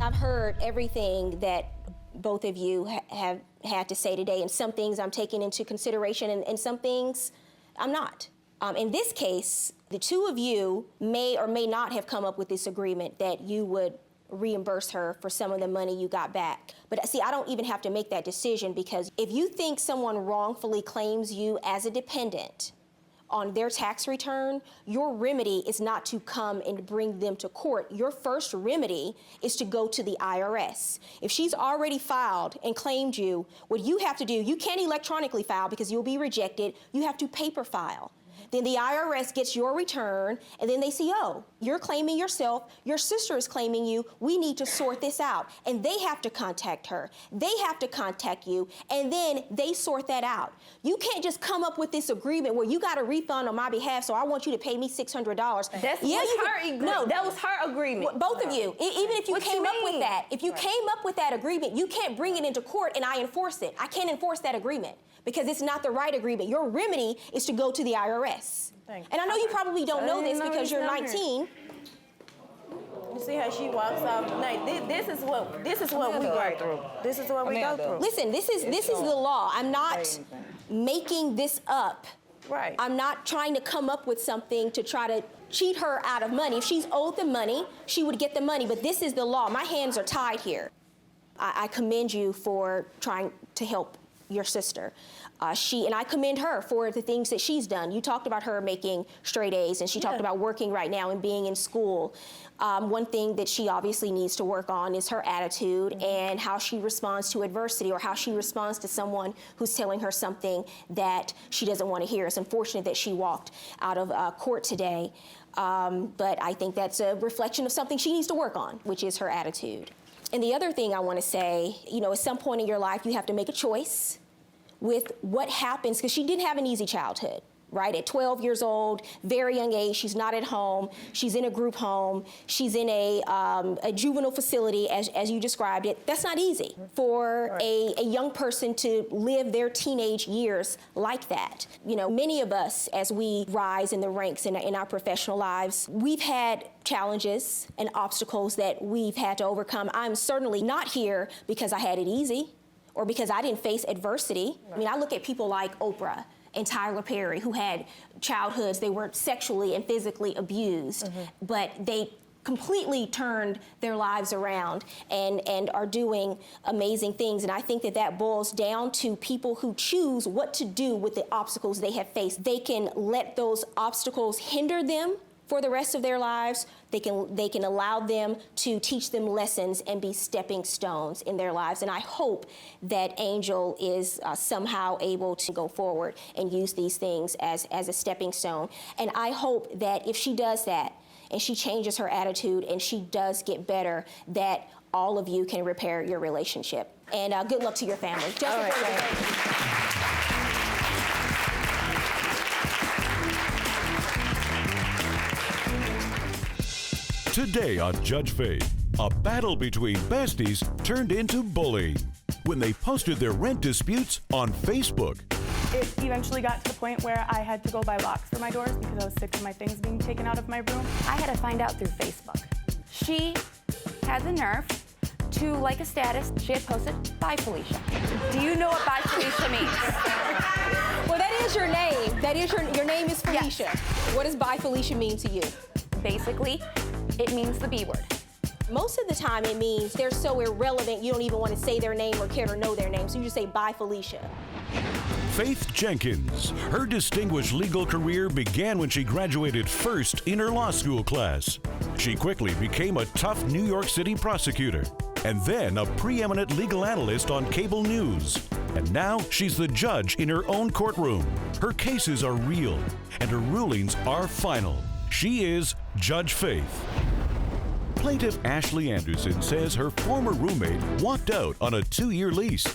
I've heard everything that both of you have had to say today, and some things I'm taking into consideration, and some things I'm not. In this case, the two of you may or may not have come up with this agreement that you would reimburse her for some of the money you got back. But see, I don't even have to make that decision, because if you think someone wrongfully claims you as a dependent on their tax return, your remedy is not to come and bring them to court. Your first remedy is to go to the IRS. If she's already filed and claimed you, what you have to do, you can't electronically file because you'll be rejected, you have to paper file. Then the IRS gets your return, and then they see, oh, you're claiming yourself, your sister is claiming you, we need to sort this out. And they have to contact her. They have to contact you, and then they sort that out. You can't just come up with this agreement where you got a refund on my behalf, so I want you to pay me $600. That was her agreement. Both of you, even if you What came you up with mean? that, if you came up with that agreement, you can't bring it into court and I enforce it. I can't enforce that agreement because it's not the right agreement. Your remedy is to go to the IRS. And I know you probably don't know this because you're 19. You see how she walks off? Like, this is what we go through. This is what we go through. Listen, this is the law. I'm not making this up. Right. I'm not trying to come up with something to try to cheat her out of money. If she's owed the money, she would get the money. But this is the law. My hands are tied here. I commend you for trying to help your sister. And I commend her for the things that she's done. You talked about her making straight A's, and she talked about working right now and being in school. One thing that she obviously needs to work on is her attitude and how she responds to adversity, or how she responds to someone who's telling her something that she doesn't want to hear. It's unfortunate that she walked out of court today, but I think that's a reflection of something she needs to work on, which is her attitude. And the other thing I want to say, at some point in your life, you have to make a choice with what happens, because she didn't have an easy childhood, right? At 12 years old, very young age, she's not at home, she's in a group home, she's in a juvenile facility, as you described it. That's not easy for a young person to live their teenage years like that. Many of us, as we rise in the ranks in our professional lives, we've had challenges and obstacles that we've had to overcome. I'm certainly not here because I had it easy, or because I didn't face adversity. I mean, I look at people like Oprah and Tyler Perry, who had childhoods, they were sexually and physically abused, but they completely turned their lives around and are doing amazing things. And I think that boils down to people who choose what to do with the obstacles they have faced. They can let those obstacles hinder them for the rest of their lives. They can allow them to teach them lessons and be stepping stones in their lives. And I hope that Angel is somehow able to go forward and use these things as a stepping stone. And I hope that if she does that, and she changes her attitude, and she does get better, that all of you can repair your relationship. And good luck to your family. All right, Today on Judge Faith, a battle between besties turned into bullying when they posted their rent disputes on Facebook. It eventually got to the point where I had to go buy locks for my doors because I was sick of my things being taken out of my room. I had to find out through Facebook. She had the nerve to like a status. She had posted, "Bye, Felicia." Do you know what "Bye, Felicia" means? Well, that is your name. That is your name is Felicia. Yes. What does "Bye, Felicia" mean to you? Basically, It means the B word. Most of the time it means they're so irrelevant you don't even want to say their name or care to know their name, so you just say, bye, Felicia. Faith Jenkins. Her distinguished legal career began when she graduated first in her law school class. She quickly became a tough New York City prosecutor, and then a preeminent legal analyst on cable news. And now she's the judge in her own courtroom. Her cases are real, and her rulings are final. She is Judge Faith. Plaintiff Ashley Anderson says her former roommate walked out on a 2-year lease,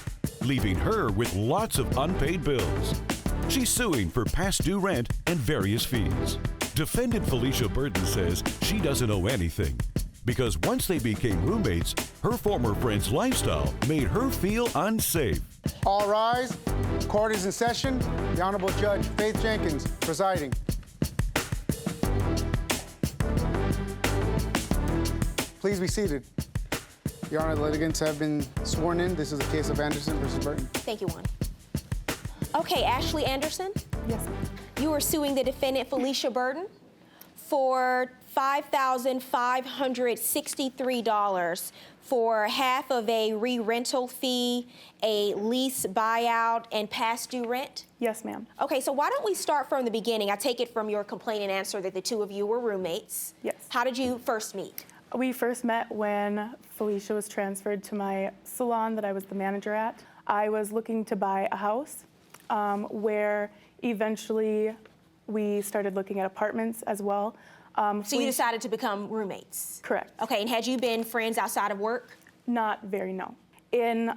leaving her with lots of unpaid bills. She's suing for past due rent and various fees. Defendant Felicia Burton says she doesn't owe anything because once they became roommates, her former friend's lifestyle made her feel unsafe. All rise. Court is in session. The Honorable Judge Faith Jenkins presiding. Please be seated. Your Honor, the litigants have been sworn in. This is the case of Anderson versus Burton. Thank you, Juan. Okay, Ashley Anderson, Yes, ma'am. you are suing the defendant Felicia Burton for $5,563 for half of a re-rental fee, a lease buyout, and past due rent? Yes, ma'am. Okay, so why don't we start from the beginning? I take it from your complaint and answer that the two of you were roommates. Yes. How did you first meet? We first met when Felicia was transferred to my salon that I was the manager at. I was looking to buy a house where eventually we started looking at apartments as well. So you decided to become roommates? Correct. Okay, and had you been friends outside of work? Not very, no. In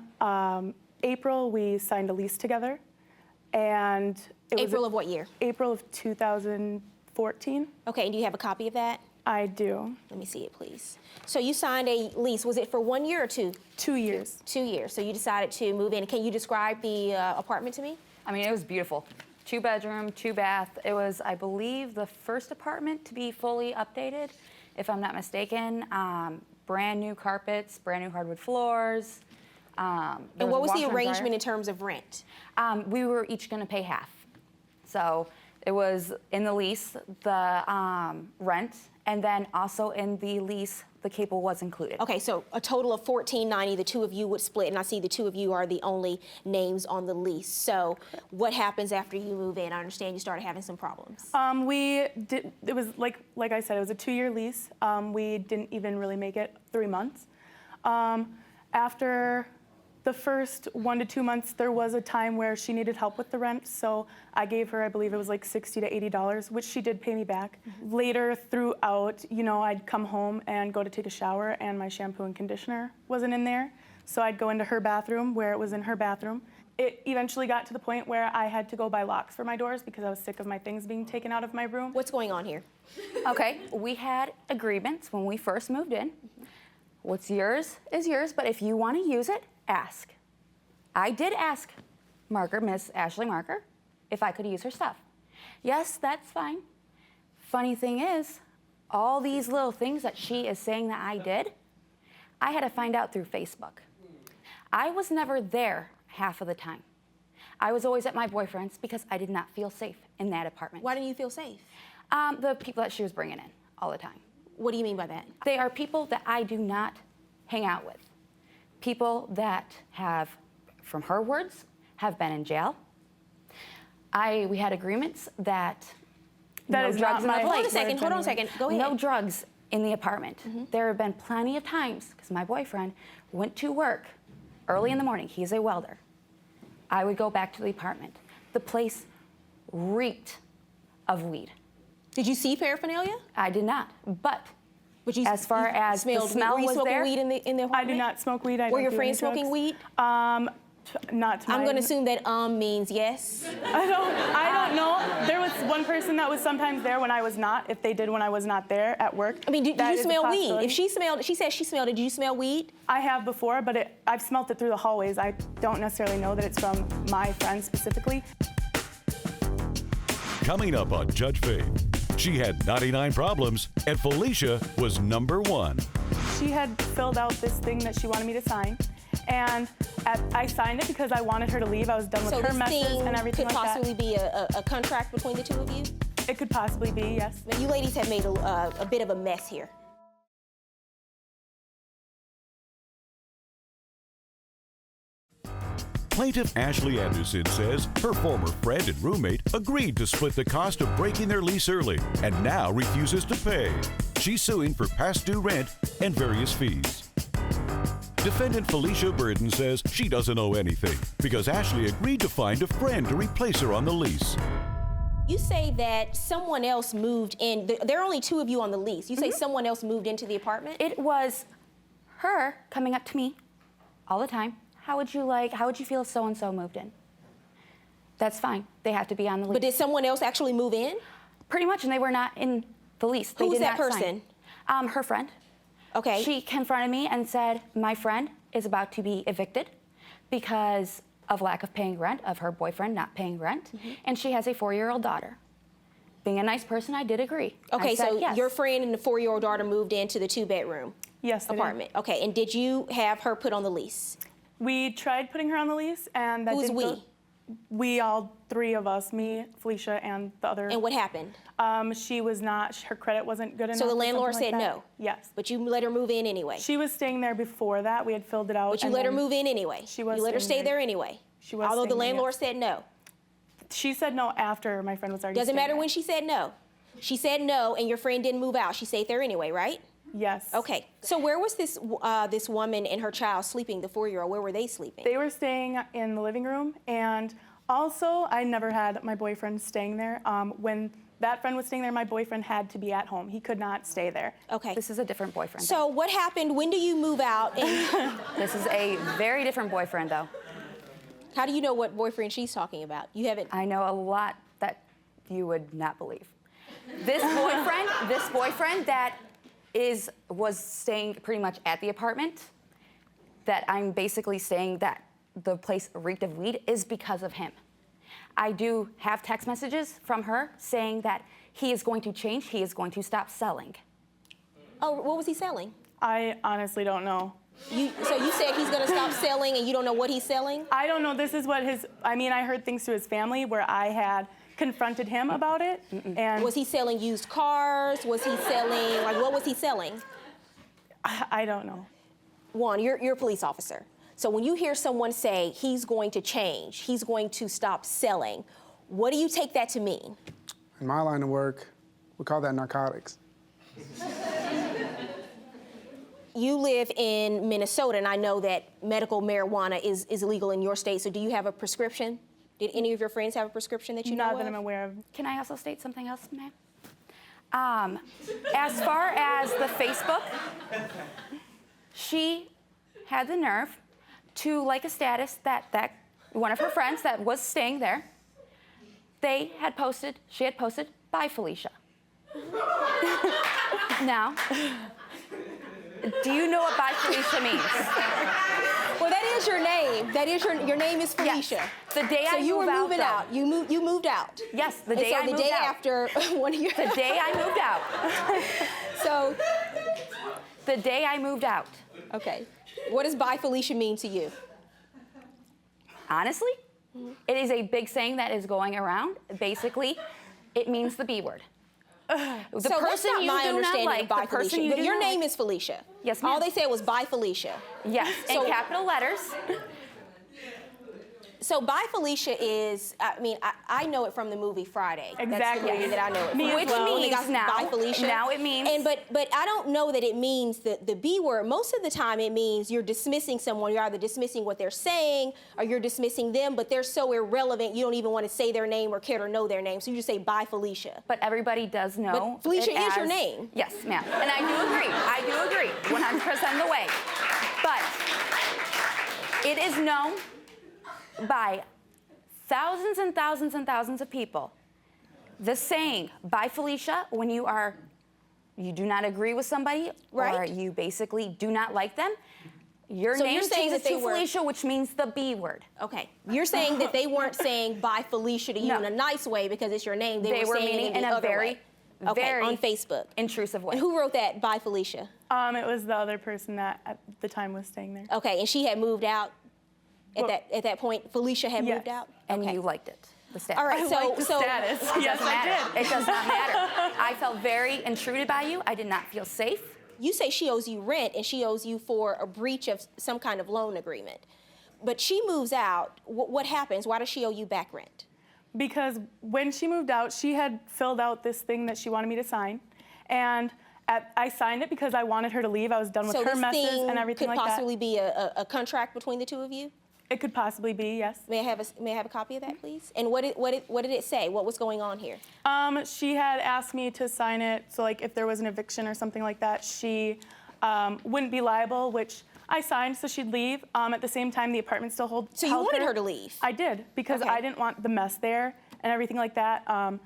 April, we signed a lease together, and it was April of what year? April of 2014. Okay, and do you have a copy of that? I do. Let me see it, please. So you signed a lease. Was it for 1 year or 2? 2 years. 2 years. So you decided to move in. Can you describe the apartment to me? I mean, it was beautiful. 2-bedroom, 2-bath. It was, I believe, the first apartment to be fully updated, if I'm not mistaken. Brand new carpets, brand new hardwood floors. And what was the arrangement in terms of rent? We were each going to pay half. So it was in the lease, the rent, and then also in the lease, the cable was included. Okay, so a total of $1,490, the two of you would split, and I see the two of you are the only names on the lease. So what happens after you move in? I understand you started having some problems. It was like I said, it was a 2-year lease. We didn't even really make it 3 months. After the first 1 to 2 months, there was a time where she needed help with the rent, so I gave her, I believe it was like $60 to $80, which she did pay me back. Mm-hmm. Later throughout, I'd come home and go to take a shower, and my shampoo and conditioner wasn't in there, so I'd go into her bathroom where it was in her bathroom. It eventually got to the point where I had to go buy locks for my doors because I was sick of my things being taken out of my room. What's going on here? Okay, we had agreements when we first moved in. What's yours is yours, but if you want to use it, ask. I did ask Miss Ashley Marker, if I could use her stuff. Yes, that's fine. Funny thing is, all these little things that she is saying that I did, I had to find out through Facebook. I was never there half of the time. I was always at my boyfriend's because I did not feel safe in that apartment. Why didn't you feel safe? The people that she was bringing in all the time. What do you mean by that? They are people that I do not hang out with. People that have, from her words, have been in jail. We had agreements that no drugs in the place. Hold on a second. Go ahead. No drugs in the apartment. Mm-hmm. There have been plenty of times, because my boyfriend went to work early in the morning. He's a welder. I would go back to the apartment. The place reeked of weed. Did you see paraphernalia? I did not, but you, as far as the smell was there. Were you smoking weed in the apartment? I did not smoke weed. Were your friends smoking weed? Not to I'm going to assume that means yes. I don't know. There was one person that was sometimes there when I was not, if they did when I was not there at work. I mean, did you smell weed? If she said she smelled it, did you smell weed? I have before, but I've smelled it through the hallways. I don't necessarily know that it's from my friend specifically. Coming up on Judge Faith, she had 99 problems, and Felicia was number 1. She had filled out this thing that she wanted me to sign, and I signed it because I wanted her to leave. I was done with her messes and everything like that. So this thing could possibly be a contract between the two of you? It could possibly be, yes. Now, you ladies have made a bit of a mess here. Plaintiff Ashley Anderson says her former friend and roommate agreed to split the cost of breaking their lease early and now refuses to pay. She's suing for past due rent and various fees. Defendant Felicia Burton says she doesn't owe anything because Ashley agreed to find a friend to replace her on the lease. You say that someone else moved in. There are only two of you on the lease. You say someone else moved into the apartment? It was her coming up to me all the time. How would you feel if so-and-so moved in? That's fine. They have to be on the lease. But did someone else actually move in? Pretty much, and they were not in the lease. They Who's did that not person? Sign. Her friend. Okay. She confronted me and said, my friend is about to be evicted because of lack of paying rent, of her boyfriend not paying rent, and she has a 4-year-old daughter. Being a nice person, I did agree. Okay, I said, so yes. your friend and the 4-year-old daughter moved into the 2-bedroom apartment. Okay, and did you have her put on the lease? We tried putting her on the lease, and that Who's didn't we? go. We, all three of us, me, Felicia, and the other. And what happened? She was not, her credit wasn't good enough. So the or landlord something said like that. no? Yes. But you let her move in anyway? She was staying there before that. We had filled it out. But you and let her then move in anyway? She was You let her staying stay there anyway? She was Although the staying there, landlord yes. said no? She said no after my friend was already Doesn't staying matter there. when she said no. She said no, and your friend didn't move out. She stayed there anyway, right? Yes. Okay. So where was this this woman and her child sleeping, the 4-year-old? Where were they sleeping? They were staying in the living room, and also I never had my boyfriend staying there. When that friend was staying there, my boyfriend had to be at home. He could not stay there. Okay. This is a different boyfriend. So what happened? When do you move out? And This is a very different boyfriend, though. how do you know what boyfriend she's talking about? You haven't. I know a lot that you would not believe. This boyfriend that was staying pretty much at the apartment, that I'm basically saying that the place reeked of weed, is because of him. I do have text messages from her saying that he is going to change, he is going to stop selling. Oh, what was he selling? I honestly don't know. So you said he's going to stop selling, and you don't know what he's selling? I don't know. This is what I heard things through his family where I had confronted him about it. And Was he selling used cars? Was he selling, what was he selling? I don't know. Juan, you're a police officer. So when you hear someone say he's going to change, he's going to stop selling, what do you take that to mean? In my line of work, we call that narcotics. You live in Minnesota, and I know that medical marijuana is illegal in your state, so do you have a prescription? Did any of your friends have a prescription that you know Not of? that I'm aware of. Can I also state something else, ma'am? As far as the Facebook, she had the nerve to like a status that one of her friends that was staying there, she had posted, "Bye, Felicia." Now, do you know what "Bye, Felicia" means? Well, that is your name. That is your name is Felicia. Yes. The day so I you were moved moving out, out. You moved out. Yes, the And day so I the moved day out. after one of your. The day I moved out. So. The day I moved out. Okay. What does "Bye, Felicia" mean to you? Honestly, it is a big saying that is going around. Basically, it means the B word. The so that's person not you my do not understanding like, of "Bye, the person Felicia." you But do your not name like. is Felicia. Yes, ma'am. All they said was "Bye, Felicia." Yes, in capital letters. So "Bye, Felicia" is, I know it from the movie Friday. That's Exactly. the movie that I know it Me from. as Which well. When they means got now, "Bye, Felicia." now it means. And but I don't know that it means the B word. Most of the time it means you're dismissing someone. You're either dismissing what they're saying or you're dismissing them, but they're so irrelevant you don't even want to say their name or care to know their name. So you just say "Bye, Felicia." But everybody does know. But Felicia it is your as- name. Yes, ma'am. And I do agree, 100% the way. But it is known by thousands and thousands and thousands of people. The saying, "Bye, Felicia," when you do not agree with somebody, Right. or you basically do not like them, your So name you're saying changes that they to were- Felicia, which means the B word. Okay. You're saying that they weren't saying "Bye, Felicia" to you No. in a nice way because it's your name. They were saying meaning it in in the a other very, way. Okay, very on Facebook. intrusive way. And who wrote that "Bye, Felicia"? It was the other person that at the time was staying there. Okay, and she had moved out at Well, at that point. Felicia had yes. moved out. And Okay. you liked it. The status. All right, I so like the status. It Yes, doesn't I matter. did. It does not matter. I felt very intruded by you. I did not feel safe. You say she owes you rent and she owes you for a breach of some kind of loan agreement. but she moves out. What happens? Why does she owe you back rent? Because when she moved out, she had filled out this thing that she wanted me to sign, and I signed it because I wanted her to leave. I was done with her messes and everything like that. So this thing could possibly be a contract between the two of you? It could possibly be, yes. May I have a copy of that, please? And what did it say? What was going on here? She had asked me to sign it, so like if there was an eviction or something like that, she wouldn't be liable, which I signed, so she'd leave. At the same time, the apartment still held. So you wanted her to leave? I did, because I didn't want the mess there and everything like that.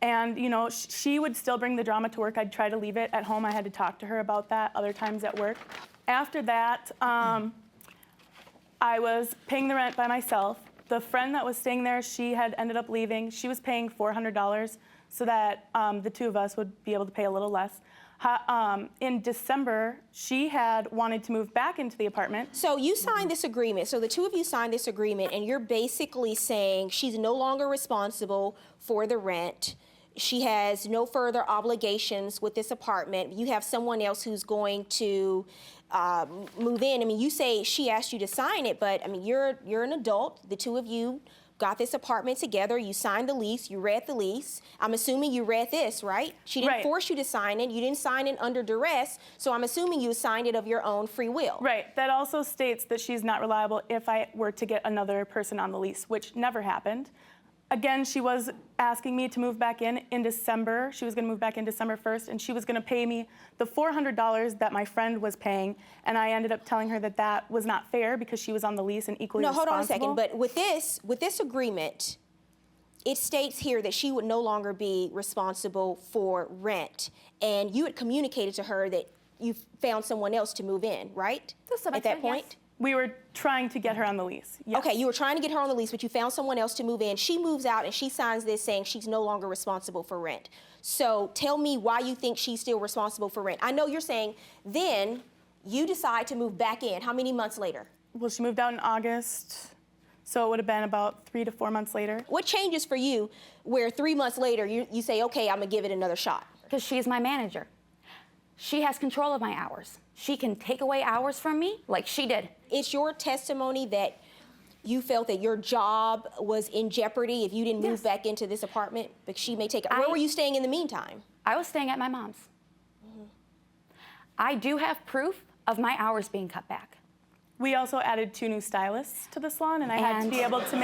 And you know, she would still bring the drama to work. I'd try to leave it at home. I had to talk to her about that. Other times at work. After that, I was paying the rent by myself. The friend that was staying there, she had ended up leaving. She was paying $400 so that the two of us would be able to pay a little less. In December, she had wanted to move back into the apartment. So you signed this agreement. So the two of you signed this agreement, and you're basically saying she's no longer responsible for the rent. She has no further obligations with this apartment. You have someone else who's going to move in. I mean, you say she asked you to sign it, but I mean, you're an adult. The two of you got this apartment together. You signed the lease. You read the lease. I'm assuming you read this, right? She didn't force you to sign it. You didn't sign it under duress. So I'm assuming you signed it of your own free will. Right. That also states that she's not reliable if I were to get another person on the lease, which never happened. Again, she was asking me to move back in December. She was going to move back in December 1st, and she was going to pay me the $400 that my friend was paying, and I ended up telling her that that was not fair because she was on the lease and equally responsible. No, hold on a second. But with this agreement, it states here that she would no longer be responsible for rent, and you had communicated to her that you found someone else to move in, right? At that point? Yes. We were trying to get her on the lease. Yes. Okay, you were trying to get her on the lease, but you found someone else to move in. She moves out and she signs this saying she's no longer responsible for rent. So tell me why you think she's still responsible for rent. I know you're saying then you decide to move back in. How many months later? Well, she moved out in August, so it would have been about 3 to 4 months later. What changes for you where 3 months later you say, okay, I'm gonna give it another shot? Because she's my manager. She has control of my hours. She can take away hours from me like she did. It's your testimony that you felt that your job was in jeopardy if you didn't move back into this apartment, because she may take it. Where were you staying in the meantime? I was staying at my mom's. I do have proof of my hours being cut back. We also added 2 new stylists to the salon, and I had to be able to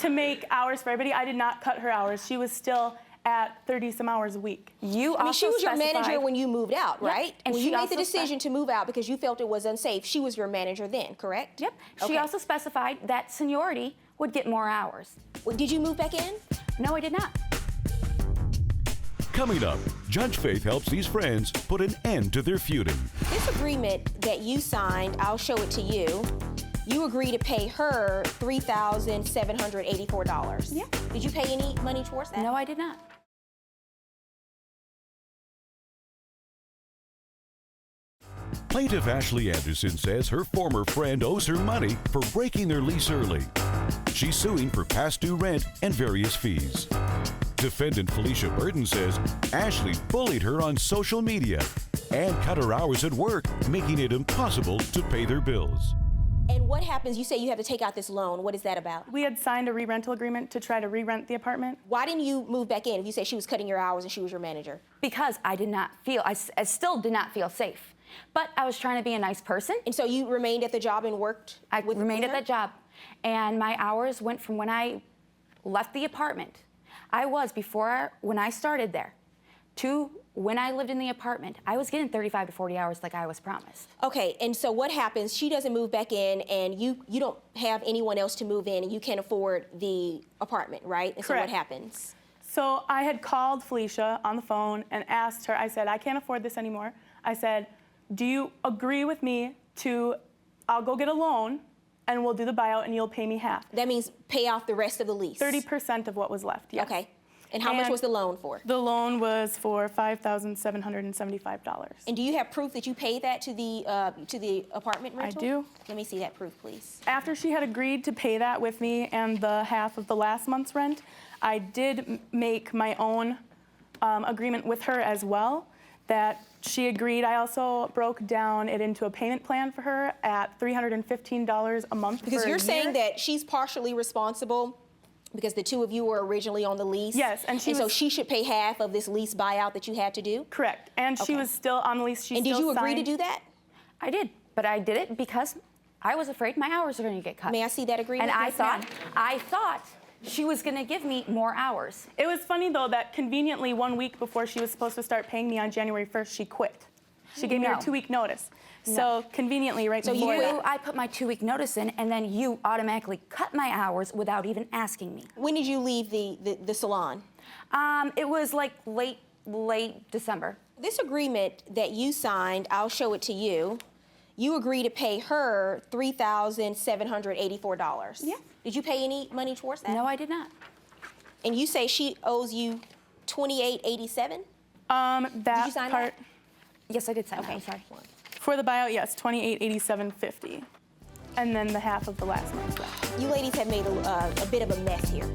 make hours for everybody. I did not cut her hours. She was still at 30-some hours a week. She was your manager when you moved out, right? Yep. And when you made the decision to move out because you felt it was unsafe, she was your manager then, correct? Yep. She also specified that seniority would get more hours. Well, did you move back in? No, I did not. Coming up, Judge Faith helps these friends put an end to their feuding. This agreement that you signed, I'll show it to you. You agreed to pay her $3,784. Yeah. Did you pay any money towards that? No, I did not. Plaintiff Ashley Anderson says her former friend owes her money for breaking their lease early. She's suing for past due rent and various fees. Defendant Felicia Burton says Ashley bullied her on social media and cut her hours at work, making it impossible to pay their bills. And what happens? You say you have to take out this loan. What is that about? We had signed a re-rental agreement to try to re-rent the apartment. Why didn't you move back in if you say she was cutting your hours and she was your manager? Because I did not feel, I still did not feel safe. But I was trying to be a nice person. And so you remained at the job and worked with her? I remained at that job. And my hours went from when I left the apartment, when I started there, to when I lived in the apartment, I was getting 35 to 40 hours like I was promised. Okay, and so what happens? She doesn't move back in, and you don't have anyone else to move in, and you can't afford the apartment, right? And Correct. So what happens? So I had called Felicia on the phone and asked her, I said, I can't afford this anymore. I said, do you agree with me I'll go get a loan, and we'll do the buyout, and you'll pay me half. That means pay off the rest of the lease. 30% of what was left, yes. Okay. And how much was the loan for? The loan was for $5,775. And do you have proof that you paid that to the apartment rental? I do. Let me see that proof, please. After she had agreed to pay that with me and the half of the last month's rent, I did make my own agreement with her as well. that she agreed. I also broke down it into a payment plan for her at $315 a month Because for you're a saying year. that she's partially responsible because the two of you were originally on the lease? Yes, and so she should pay half of this lease buyout that you had to do? Correct, and she was still on the lease. And did you agree to do that? I did, but I did it because I was afraid my hours were going to get cut. May I see that agreement? And Yes, ma'am. I thought she was going to give me more hours. It was funny, though, that conveniently 1 week before she was supposed to start paying me on January 1st, she quit. She gave me her 2-week notice. So conveniently, right before that. I put my 2-week notice in, and then you automatically cut my hours without even asking me. When did you leave the salon? It was like late December. This agreement that you signed, I'll show it to you. You agreed to pay her $3,784. Yeah. Did you pay any money towards that? No, I did not. And you say she owes you $28.87? That Did you sign part, that? Yes, I did sign that. I'm sorry. for the buyout, yes, $2887.50. And then the half of the last month's left. You ladies have made a bit of a mess here.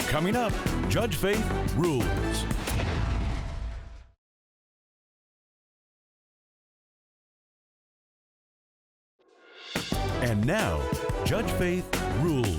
Coming up, Judge Faith rules. And now, Judge Faith rules.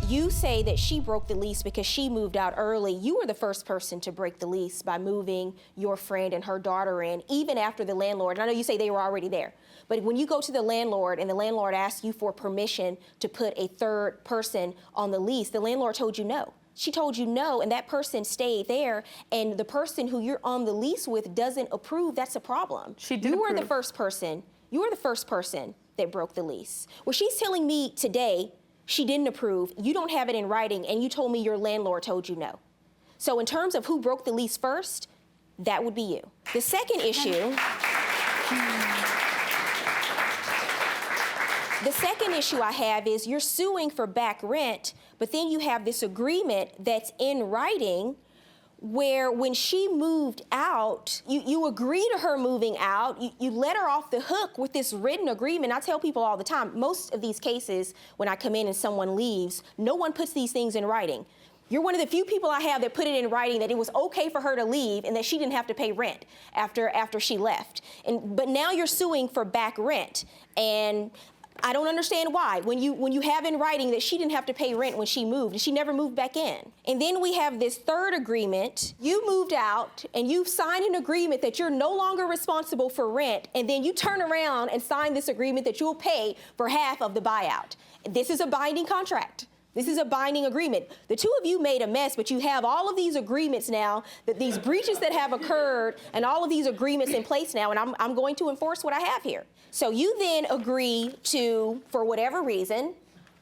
You say that she broke the lease because she moved out early. You were the first person to break the lease by moving your friend and her daughter in, even after the landlord. And I know you say they were already there. But when you go to the landlord and the landlord asks you for permission to put a third person on the lease, the landlord told you no. She told you no, and that person stayed there, and the person who you're on the lease with doesn't approve. That's a problem. She did You were the approve. first person. You were the first person that broke the lease. Well, she's telling me today she didn't approve. You don't have it in writing, and you told me your landlord told you no. So in terms of who broke the lease first, that would be you. The second issue... The second issue I have is you're suing for back rent, but then you have this agreement that's in writing where when she moved out, you agree to her moving out, you let her off the hook with this written agreement. I tell people all the time, most of these cases, when I come in and someone leaves, no one puts these things in writing. You're one of the few people I have that put it in writing that it was okay for her to leave and that she didn't have to pay rent after she left. But now you're suing for back rent, and I don't understand why. When you have in writing that she didn't have to pay rent when she moved, and she never moved back in. And then we have this third agreement. You moved out, and you've signed an agreement that you're no longer responsible for rent, and then you turn around and sign this agreement that you'll pay for half of the buyout. This is a binding contract. This is a binding agreement. The two of you made a mess, but you have all of these agreements now, that these breaches that have occurred, and all of these agreements in place now, and I'm going to enforce what I have here. So you then agree to, for whatever reason,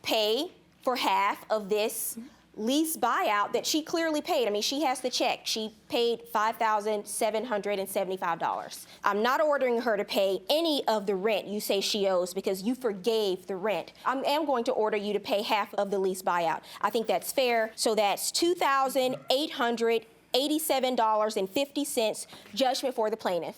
pay for half of this lease buyout that she clearly paid. I mean, she has the check. She paid $5,775. I'm not ordering her to pay any of the rent you say she owes because you forgave the rent. I am going to order you to pay half of the lease buyout. I think that's fair. So that's $2,887.50 judgment for the plaintiff.